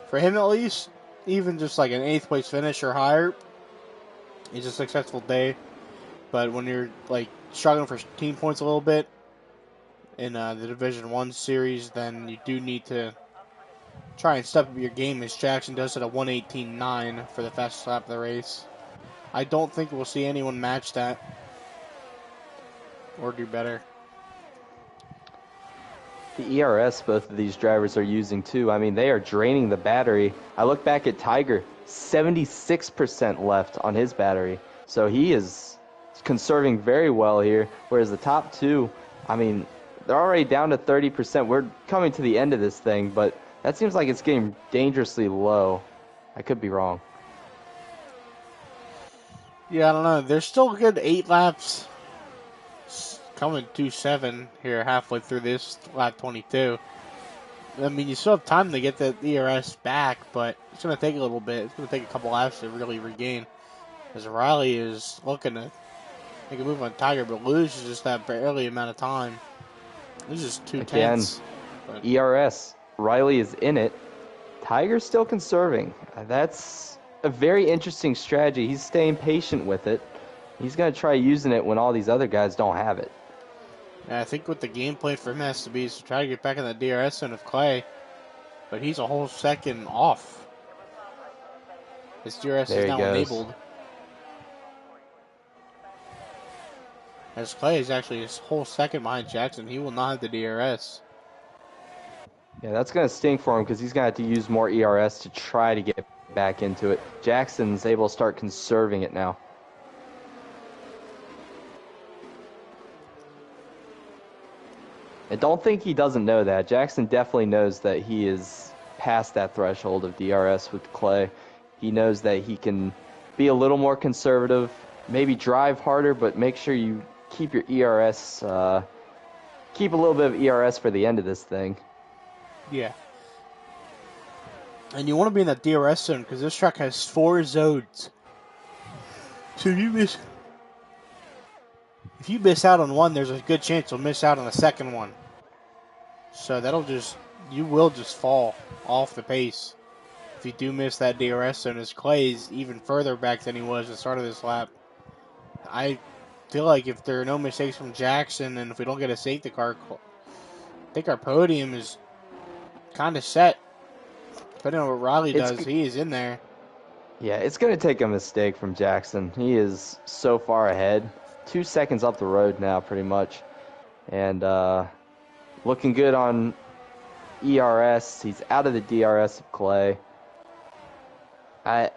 For him, at least, even just like an 8th place finish or higher is a successful day. But when you're like struggling for team points a little bit in the Division 1 series, then you do need to try and step up your game, as Jackson does at a 1:18.9 for the fastest lap of the race. I don't think we'll see anyone match that or do better. The ERS both of these drivers are using too. I mean, they are draining the battery. I look back at Tiger, 76% left on his battery. So he is conserving very well here, whereas the top 2, I mean, they're already down to 30%. We're coming to the end of this thing, but that seems like it's getting dangerously low. I could be wrong. Yeah, I don't know. There's still a good 8 laps coming 2-7 here halfway through this lap 22. I mean, you still have time to get the ERS back, but it's going to take a little bit. It's going to take a couple laps to really regain. As Riley is looking to make a move on Tiger, but loses just that barely amount of time. This is 2 tenths. But ERS. Riley is in it. Tiger's still conserving. That's a very interesting strategy. He's staying patient with it. He's going to try using it when all these other guys don't have it. yeah, I think what the game plan for him has to be is to try to get back in the DRS zone of Clay. But he's a whole second off. His DRS is now enabled. As Clay is actually a whole second behind Jackson. He will not have the DRS. Yeah, that's going to sting for him because he's going to have to use more ERS to try to get back into it. Jackson's able to start conserving it now. I don't think he doesn't know that. Jackson definitely knows that he is past that threshold of DRS with Clay. He knows that he can be a little more conservative. Maybe drive harder, but make sure you keep your ERS, keep a little bit of ERS for the end of this thing. Yeah. And you want to be in that DRS zone because this track has 4 zones. So if you miss out on one, there's a good chance you'll miss out on the second one. So you will just fall off the pace if you do miss that DRS zone. As Clay's even further back than he was at the start of this lap. I feel like if there are no mistakes from Jackson and if we don't get a safety car, I think our podium is kind of set. Depending on what Riley does, he is in there. Yeah, it's going to take a mistake from Jackson. He is so far ahead. 2 seconds up the road now, pretty much. And looking good on ERS. He's out of the DRS of Clay. I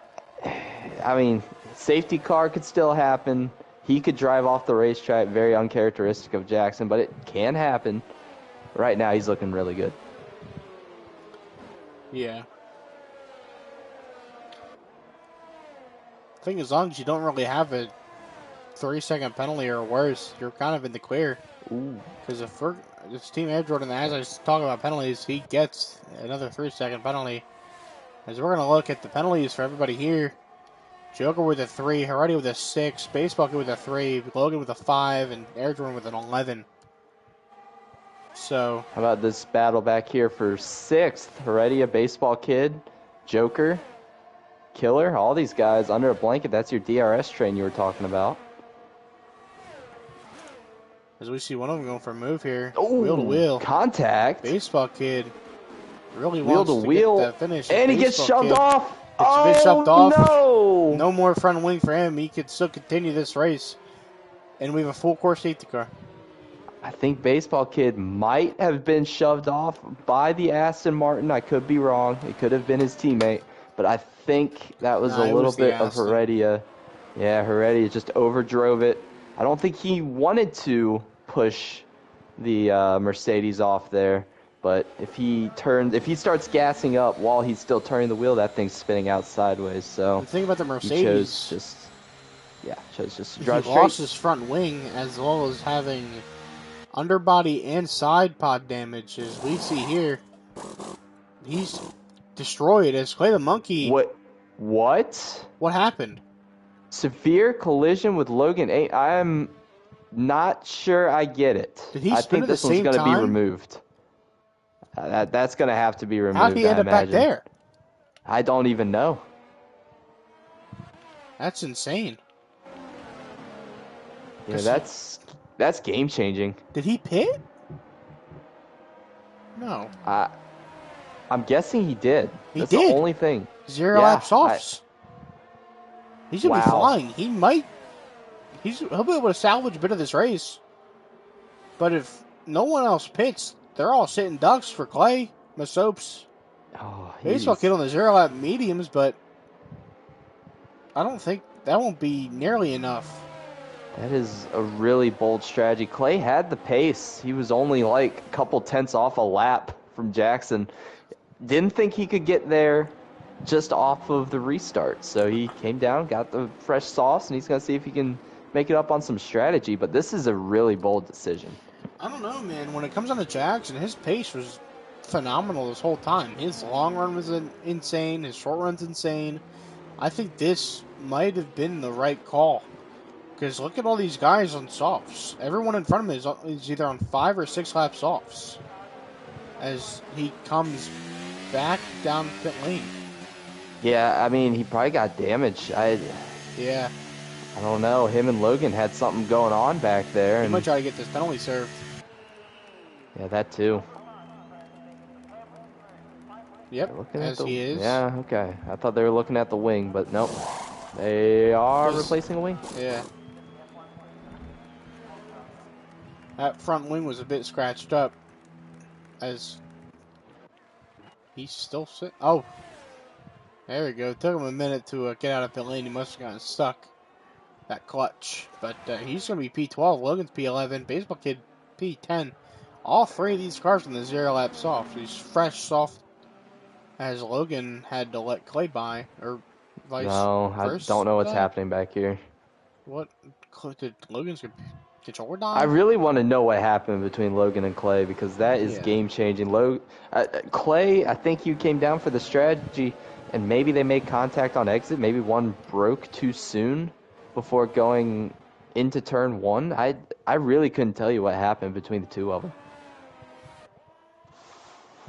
mean, safety car could still happen. He could drive off the racetrack, very uncharacteristic of Jackson, but it can happen. Right now, he's looking really good. Yeah. I think as long as you don't really have a 3-second penalty or worse, you're kind of in the clear. Because if this Team Air Jordan, as I was talking about penalties, he gets another 3-second penalty. As we're going to look at the penalties for everybody here. Joker with a 3, Heredia with a 6, Baseball Kid with a 3, Logan with a 5, and Air Jordan with an 11. So, how about this battle back here for 6th? Heredia, Baseball Kid, Joker, Killer, all these guys under a blanket. That's your DRS train you were talking about. As we see one of them going for a move here. Ooh, wheel to wheel. Contact. Baseball Kid really wheel wants to wheel. Get that finish. And he gets shoved off. It's a bit shoved off. No! No more front wing for him. He could still continue this race. And we have a full course safety car. I think Baseball Kid might have been shoved off by the Aston Martin. I could be wrong. It could have been his teammate. But I think that was a little bit of Heredia. Yeah, Heredia just overdrove it. I don't think he wanted to push the Mercedes off there. But if he starts gassing up while he's still turning the wheel, that thing's spinning out sideways. So the thing about the Mercedes, he chose just to drive he straight. lost his front wing as well as having underbody and side pod damage, as we see here. He's destroyed. As Clay the Monkey. What? What happened? Severe collision with Logan 8. I am not sure I get it. Did he I spin think at the this one's same going to be time? removed. That's going to have to be removed. How'd he end up back there? I don't even know. That's insane. Yeah, that's game changing. Did he pit? No. I'm guessing he did. That's did. the only thing. 0 lap softs. He's gonna be flying. He'll be able to salvage a bit of this race. But if no one else pits, they're all sitting ducks for Clay, Masopes. Baseball Kid on the 0 lap mediums, but I don't think that won't be nearly enough. That is a really bold strategy. Clay had the pace. He was only like a couple tenths off a lap from Jackson. Didn't think he could get there just off of the restart. So he came down, got the fresh sauce, and he's going to see if he can make it up on some strategy. But this is a really bold decision. I don't know, man. When it comes down to Jackson, his pace was phenomenal this whole time. His long run was insane. His short run's insane. I think this might have been the right call. Because look at all these guys on softs. Everyone in front of him is either on 5 or 6 lap softs. As he comes back down pit lane. Yeah, I mean, he probably got damaged. Yeah. I don't know. Him and Logan had something going on back there. He might try to get this penalty served. Yeah, that too. Yep, as he is. Yeah, okay. I thought they were looking at the wing, but nope. They are replacing a wing. Yeah. That front wing was a bit scratched up. As he's still sitting. Oh. There we go. It took him a minute to get out of pit lane. He must have gotten stuck. That clutch. But he's going to be P12. Logan's P11. Baseball Kid P10. All 3 of these cars in the 0 lap soft. These fresh soft. As Logan had to let Clay by. Or vice No, I versa? don't know what's happening back here. What? Did Logan's controller die? I really want to know what happened between Logan and Clay because that is Yeah. game-changing. Clay, I think he came down for the strategy, and maybe they made contact on exit. Maybe one broke too soon before going into turn one. I really couldn't tell you what happened between the two of them.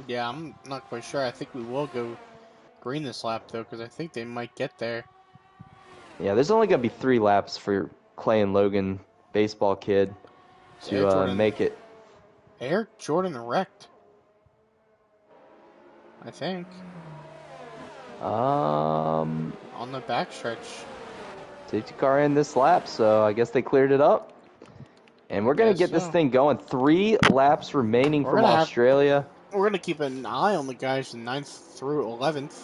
Yeah, I'm not quite sure. I think we will go green this lap, though, because I think they might get there. Yeah, there's only going to be 3 laps for Clay and Logan, baseball kid, to make it. Air Jordan wrecked. I think. Um, On the backstretch. Safety car in this lap, so I guess they cleared it up. And we're going to get this thing going. 3 laps remaining from Australia. We're going to keep an eye on the guys in 9th through 11th,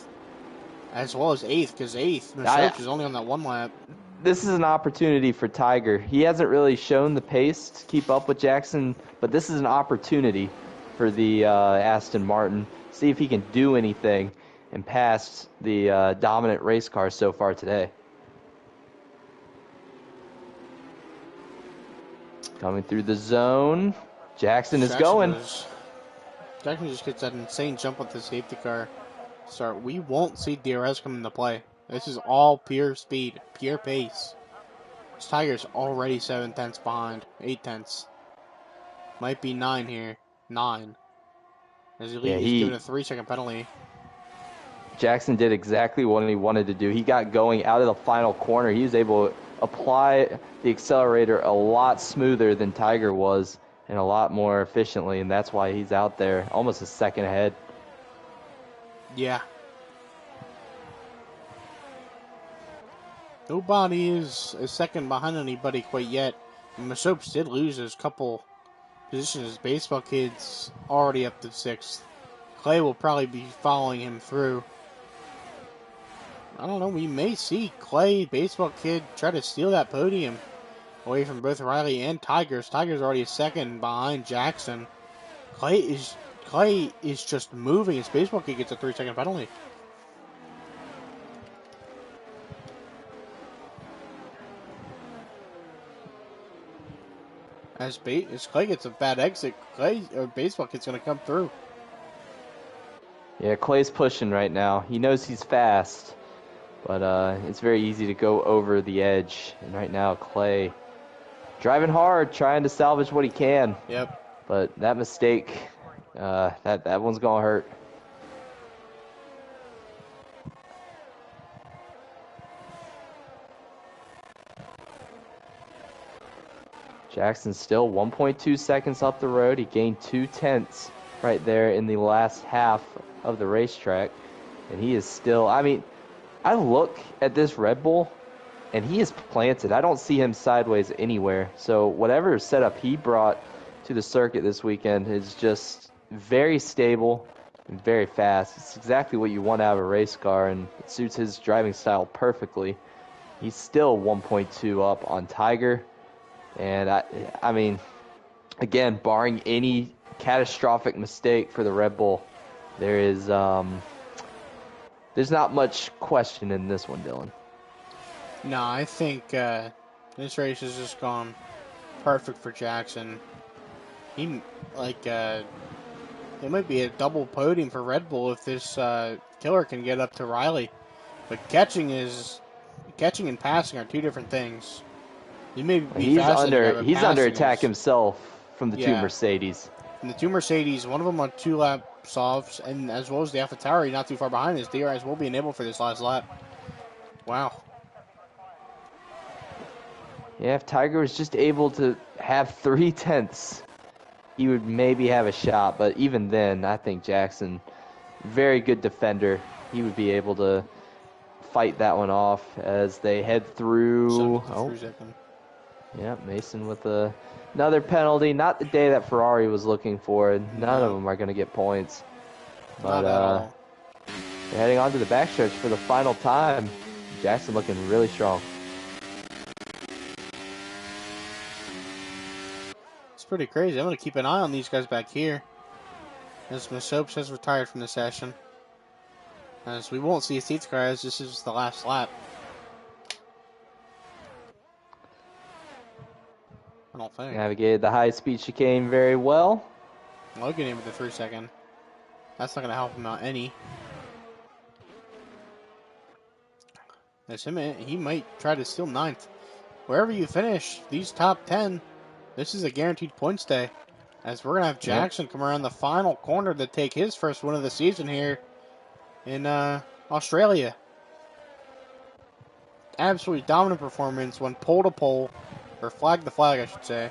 as well as 8th, because 8th, Mercedes is only on that 1 lap. This is an opportunity for Tiger. He hasn't really shown the pace to keep up with Jackson, but this is an opportunity for the Aston Martin. See if he can do anything and pass the dominant race car so far today. Coming through the zone. Jackson is going. Jackson just gets that insane jump with the safety car. So we won't see DRS come into play. This is all pure speed, pure pace. This Tiger's already 7 tenths behind. 8 tenths. Might be 9 here. 9. As he's given a 3-second penalty. Jackson did exactly what he wanted to do. He got going out of the final corner. He was able to apply the accelerator a lot smoother than Tiger was and a lot more efficiently, and that's why he's out there almost a second ahead. Yeah. Nobody is a second behind anybody quite yet. Masopes did lose his couple positions. His baseball kid's already up to 6th. Clay will probably be following him through. I don't know, we may see Clay, baseball kid, try to steal that podium away from both Riley and Tigers. Tigers already a second behind Jackson. Clay is just moving. His baseball kid gets a 3-second penalty. As Clay gets a bad exit, baseball kid's going to come through. Yeah, Clay's pushing right now. He knows he's fast, but it's very easy to go over the edge. And right now, Clay driving hard, trying to salvage what he can. Yep. But that mistake, that one's going to hurt. Jackson's still 1.2 seconds up the road. He gained 2 tenths right there in the last half of the racetrack. And he is still, I mean, I look at this Red Bull, and he is planted. I don't see him sideways anywhere. So whatever setup he brought to the circuit this weekend is just very stable and very fast. It's exactly what you want out of a race car, and it suits his driving style perfectly. He's still 1.2 up on Tiger. And I mean, again, barring any catastrophic mistake for the Red Bull, there's not much question in this one, Dylan. No, I think this race has just gone perfect for Jackson. It might be a double podium for Red Bull if this killer can get up to Riley. But catching and passing are 2 different things. He's under attack himself from the 2 Mercedes. And the 2 Mercedes, one of them on 2-lap softs, and as well as the AlphaTauri not too far behind, his DRS will be enabled for this last lap. Wow. Yeah, if Tiger was just able to have 3 tenths, he would maybe have a shot. But even then, I think Jackson, very good defender, he would be able to fight that one off as they head through. Yeah, Mason with another penalty. Not the day that Ferrari was looking for. None of them are going to get points. But they're heading on to the backstretch for the final time. Jackson looking really strong. It's pretty crazy. I'm going to keep an eye on these guys back here. As Masopes has retired from the session. As we won't see a safety car as this is the last lap. I don't think. Navigated the high-speed chicane very well. Logan in with the 3 second. That's not going to help him out any. As he might try to steal 9th. Wherever you finish, these top 10, this is a guaranteed points day. As we're going to have Jackson come around the final corner to take his first win of the season here in Australia. Absolutely dominant performance, went pole to pole, or flag to flag, I should say.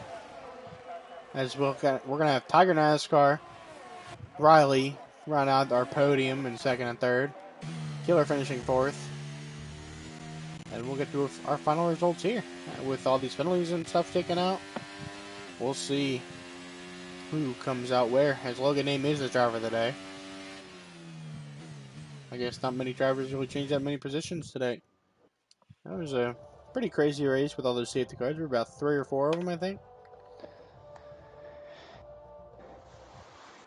As we're going to have Tiger NASCAR, Riley round out our podium in 2nd and 3rd, Killer finishing 4th, and we'll get to our final results here. With all these penalties and stuff taken out, we'll see who comes out where, as Logan Name is the driver of the day. I guess not many drivers really changed that many positions today. That was a pretty crazy race with all those safety cars. There were about 3 or 4 of them, I think.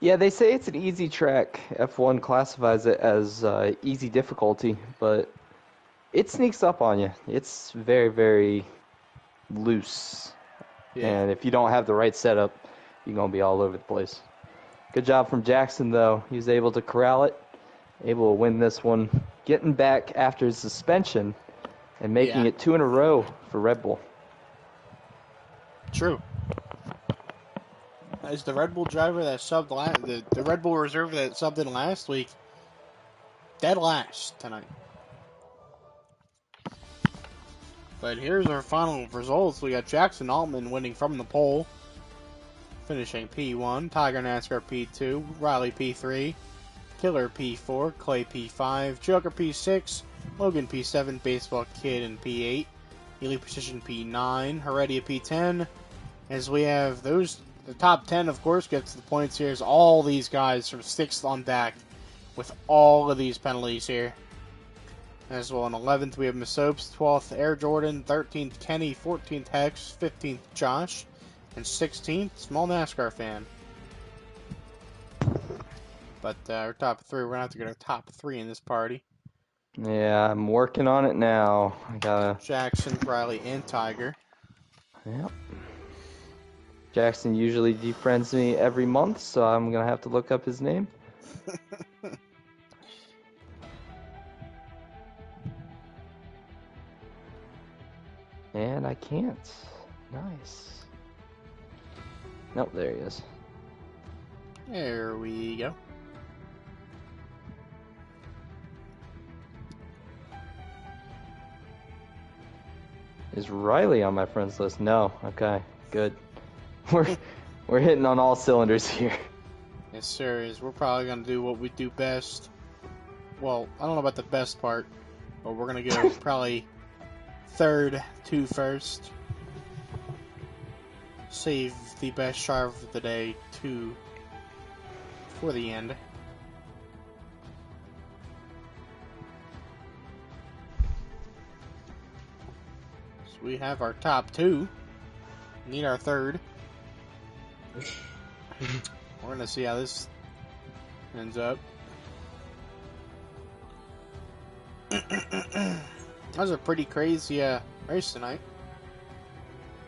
Yeah, they say it's an easy track. F1 classifies it as easy difficulty, but it sneaks up on you. It's very, very loose. Yeah. And if you don't have the right setup, you're going to be all over the place. Good job from Jackson, though. He was able to corral it, able to win this one, getting back after his suspension and making it 2 in a row for Red Bull. True. As the Red Bull driver that subbed the Red Bull reserve that subbed in last week, dead last tonight. But here's our final results. We got Jackson Altman winning from the pole, finishing P1, Tiger NASCAR P2, Riley P3, Killer P4, Clay P5, Joker P6, Logan P7, Baseball Kid in P8, Elite Precision P9, Heredia P10. As we have the top 10, of course, gets the points here. As all these guys from 6th on back with all of these penalties here. As well, in 11th, we have Masopes, 12th, Air Jordan, 13th, Kenny, 14th, Hex, 15th, Josh, and 16th, Small NASCAR Fan. But our top 3, we're going to have to get our top 3 in this party. Yeah, I'm working on it now. I gotta... Jackson, Riley, and Tiger. Yep. Jackson usually defriends me every month, so I'm going to have to look up his name. And I can't. Nice. Nope, there he is. There we go. Is Riley on my friends list? No. Okay, good. We're hitting on all cylinders here. Yes, sir. We're probably going to do what we do best. Well, I don't know about the best part, but we're going to go probably 3rd to 1st. Save the best driver of the day for the end. So we have our top 2. Need our 3rd. We're going to see how this ends up. That was a pretty crazy race tonight.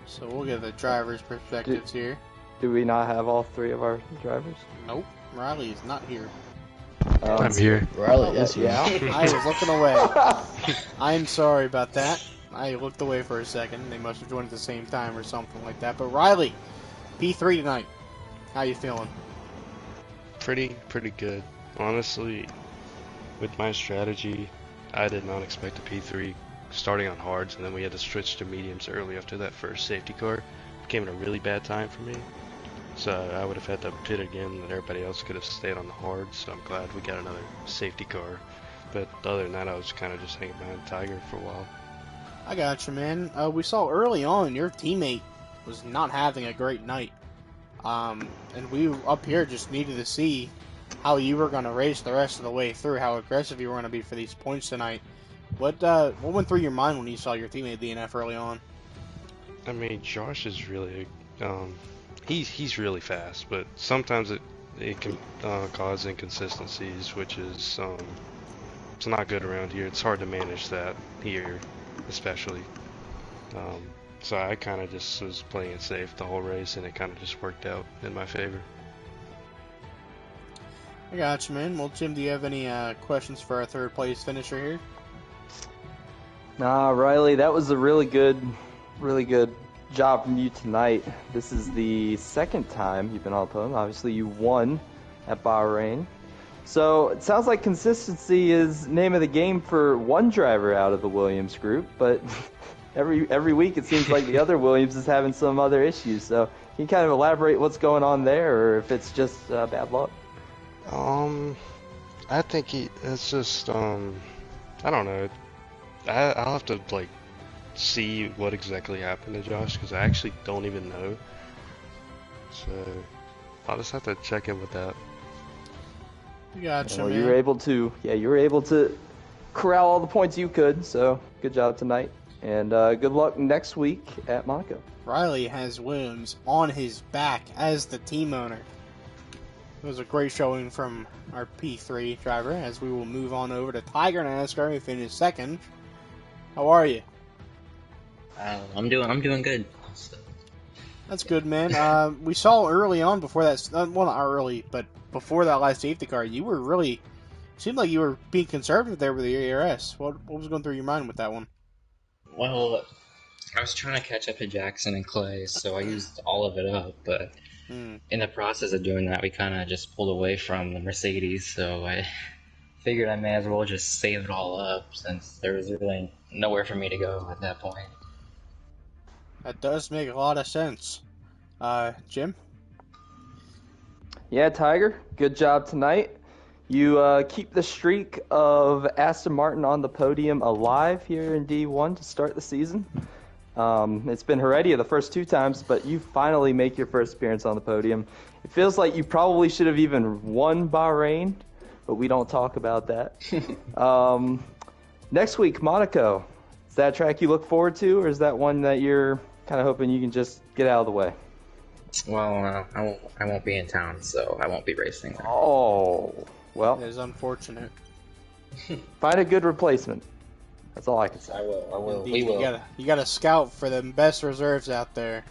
So we'll get the driver's perspectives here. Do we not have all 3 of our drivers? Nope. Riley is not here. I'm here. Riley is here. I was looking away. I'm sorry about that. I looked away for a second. They must have joined at the same time or something like that. But Riley, P3 tonight. How you feeling? Pretty good. Honestly, with my strategy, I did not expect a P3 starting on hards, and then we had to switch to mediums early after that first safety car. It came at a really bad time for me. So I would have had to pit again, and everybody else could have stayed on the hards, so I'm glad we got another safety car. But other than that, I was kind of just hanging behind Tiger for a while. I got you, man. We saw early on your teammate was not having a great night. And we up here just needed to see how you were going to race the rest of the way through, how aggressive you were going to be for these points tonight. What went through your mind when you saw your teammate DNF early on? I mean, Josh is really, he's really fast, but sometimes it can cause inconsistencies, which is It's not good around here. It's hard to manage that here, especially. So I kind of just was playing it safe the whole race, and it kind of just worked out in my favor. I got you, man. Well, Jim, do you have any questions for our third place finisher here? Nah, Riley, that was a really good job from you tonight. This is the second time you've been on the podium. Obviously, you won at Bahrain. So it sounds like consistency is name of the game for one driver out of the Williams group, but every week it seems like the other Williams is having some other issues. So can you kind of elaborate what's going on there, or if it's just bad luck? I think it's just I don't know. I'll have to like see what exactly happened to Josh, because I actually don't even know. So I'll just have to check in with that. Gotcha, Well, man. you were able to corral all the points you could. So good job tonight, and good luck next week at Monaco. Riley has Williams on his back as the team owner. It was a great showing from our P3 driver, as we will move on over to Tiger NASCAR, who finished second. How are you? I'm doing good. So, That's good, man. We saw early on before that, well, not early, but before that last safety car, you were really, seemed like you were being conservative there with the ERS. What was going through your mind with that one? well, I was trying to catch up to Jackson and Clay, so I used all of it up. But in the process of doing that, we kind of just pulled away from the Mercedes. So I figured I may as well just save it all up, since there was really nowhere for me to go at that point. That does make a lot of sense. Jim? Yeah, Tiger, good job tonight. You keep the streak of Aston Martin on the podium alive here in D1 to start the season. It's been Heredia the first two times, but you finally make your first appearance on the podium. It feels like you probably should have even won Bahrain, but we don't talk about that. Next week, Monaco. Is that a track you look forward to, or is that one that you're kind of hoping you can just get out of the way? Well, I won't be in town, so I won't be racing there. Oh, well, It is unfortunate. find a good replacement. That's all I can say. I will. Indeed, We will. You gotta scout for the best reserves out there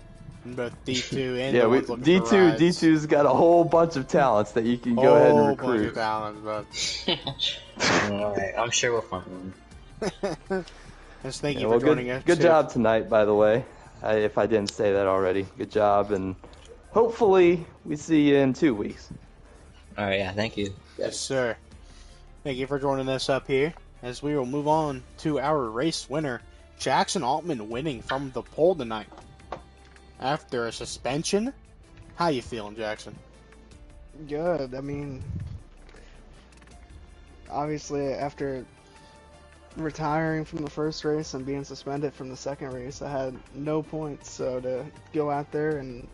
in both D2 and Yeah, the ones looking for D2 rides. D2's got a whole bunch of talents that you can go ahead and Bunch of recruit. talents, but Alright, I'm sure we'll find one. just thank Yeah, you well, for joining us. good too. job tonight, by the way. If I didn't say that already, good job, and hopefully we see you in 2 weeks. Alright, yeah, thank you. Yes, sir. Thank you for joining us up here, as we will move on to our race winner, Jackson Altman, winning from the pole tonight. After a suspension, how you feeling, Jackson? Good. I mean, obviously, after retiring from the first race and being suspended from the second race, I had no points. So to go out there and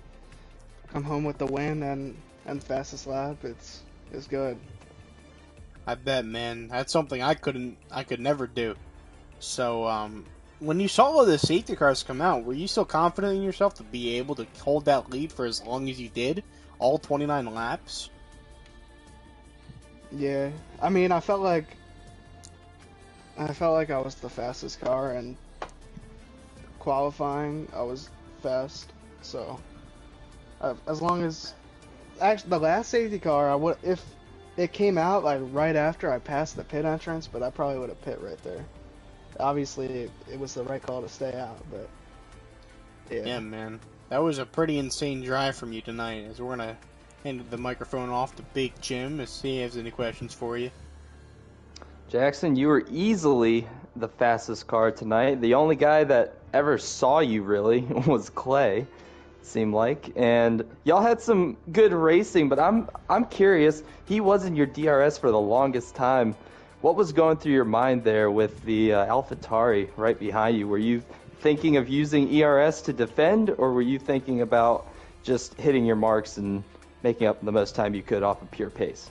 come home with the win and fastest lap, it's good. I bet, man. That's something I could never do. So, when you saw all the safety cars come out, were you still confident in yourself to be able to hold that lead for as long as you did, all 29 laps? Yeah. I mean, I felt like I was the fastest car, and qualifying I was fast. So as long as actually the last safety car, I would, if it came out like right after I passed the pit entrance, but I probably would have pit right there. Obviously, it was the right call to stay out, but Yeah, man. That was a pretty insane drive from you tonight, as we're going to hand the microphone off to Big Jim to see if he has any questions for you. Jackson, you were easily the fastest car tonight. The only guy that ever saw you really was Clay, it seemed like. And y'all had some good racing, but I'm curious. He was in your DRS for the longest time. What was going through your mind there with the AlphaTauri right behind you? Were you thinking of using ERS to defend, or were you thinking about just hitting your marks and making up the most time you could off of pure pace?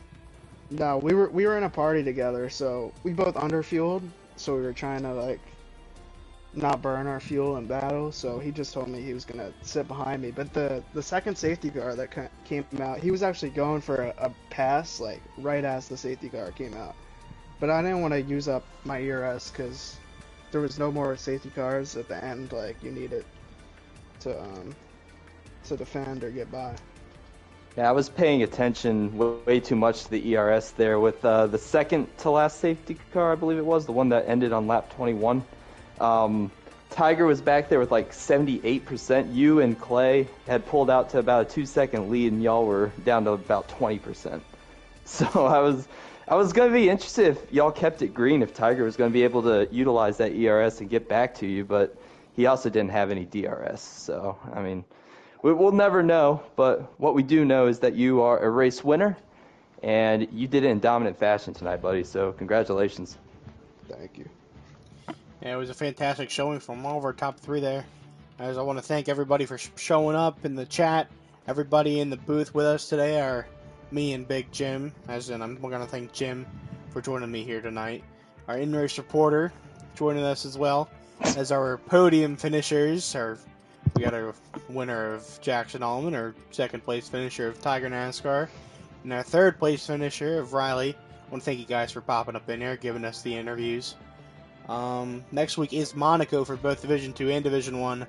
no, we were in a party together, so we both underfueled, so we were trying to like not burn our fuel in battle. So he just told me he was gonna sit behind me. But the second safety car that came out, he was actually going for a pass like right as the safety car came out. but I didn't want to use up my ERS because there was no more safety cars at the end. Like you need it to defend or get by. Yeah, I was paying attention way too much to the ERS there with the second to last safety car, I believe it was, the one that ended on lap 21. Tiger was back there with like 78%. You and Clay had pulled out to about a 2-second lead, and y'all were down to about 20%. So I was going to be interested if y'all kept it green, if Tiger was going to be able to utilize that ERS and get back to you, but he also didn't have any DRS. So, I mean, we'll never know, but what we do know is that you are a race winner, and you did it in dominant fashion tonight, buddy, so congratulations. Thank you. Yeah, it was a fantastic showing from all of our top 3 there. As I want to thank everybody for showing up in the chat. Everybody in the booth with us today are me and Big Jim. As in, we're going to thank Jim for joining me here tonight. Our in-race reporter joining us as well. As our podium finishers, we got our winner of Jackson Allman, our second place finisher of Tiger NASCAR, and our third place finisher of Riley. I want to thank you guys for popping up in here, giving us the interviews. Next week is Monaco for both Division 2 and Division 1.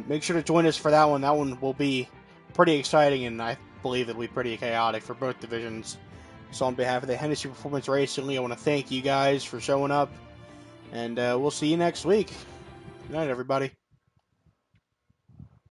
Make sure to join us for that one. That one will be pretty exciting, and I believe it'll be pretty chaotic for both divisions. So on behalf of the Hennessy Performance Racing League, I want to thank you guys for showing up, and we'll see you next week. Good night, everybody.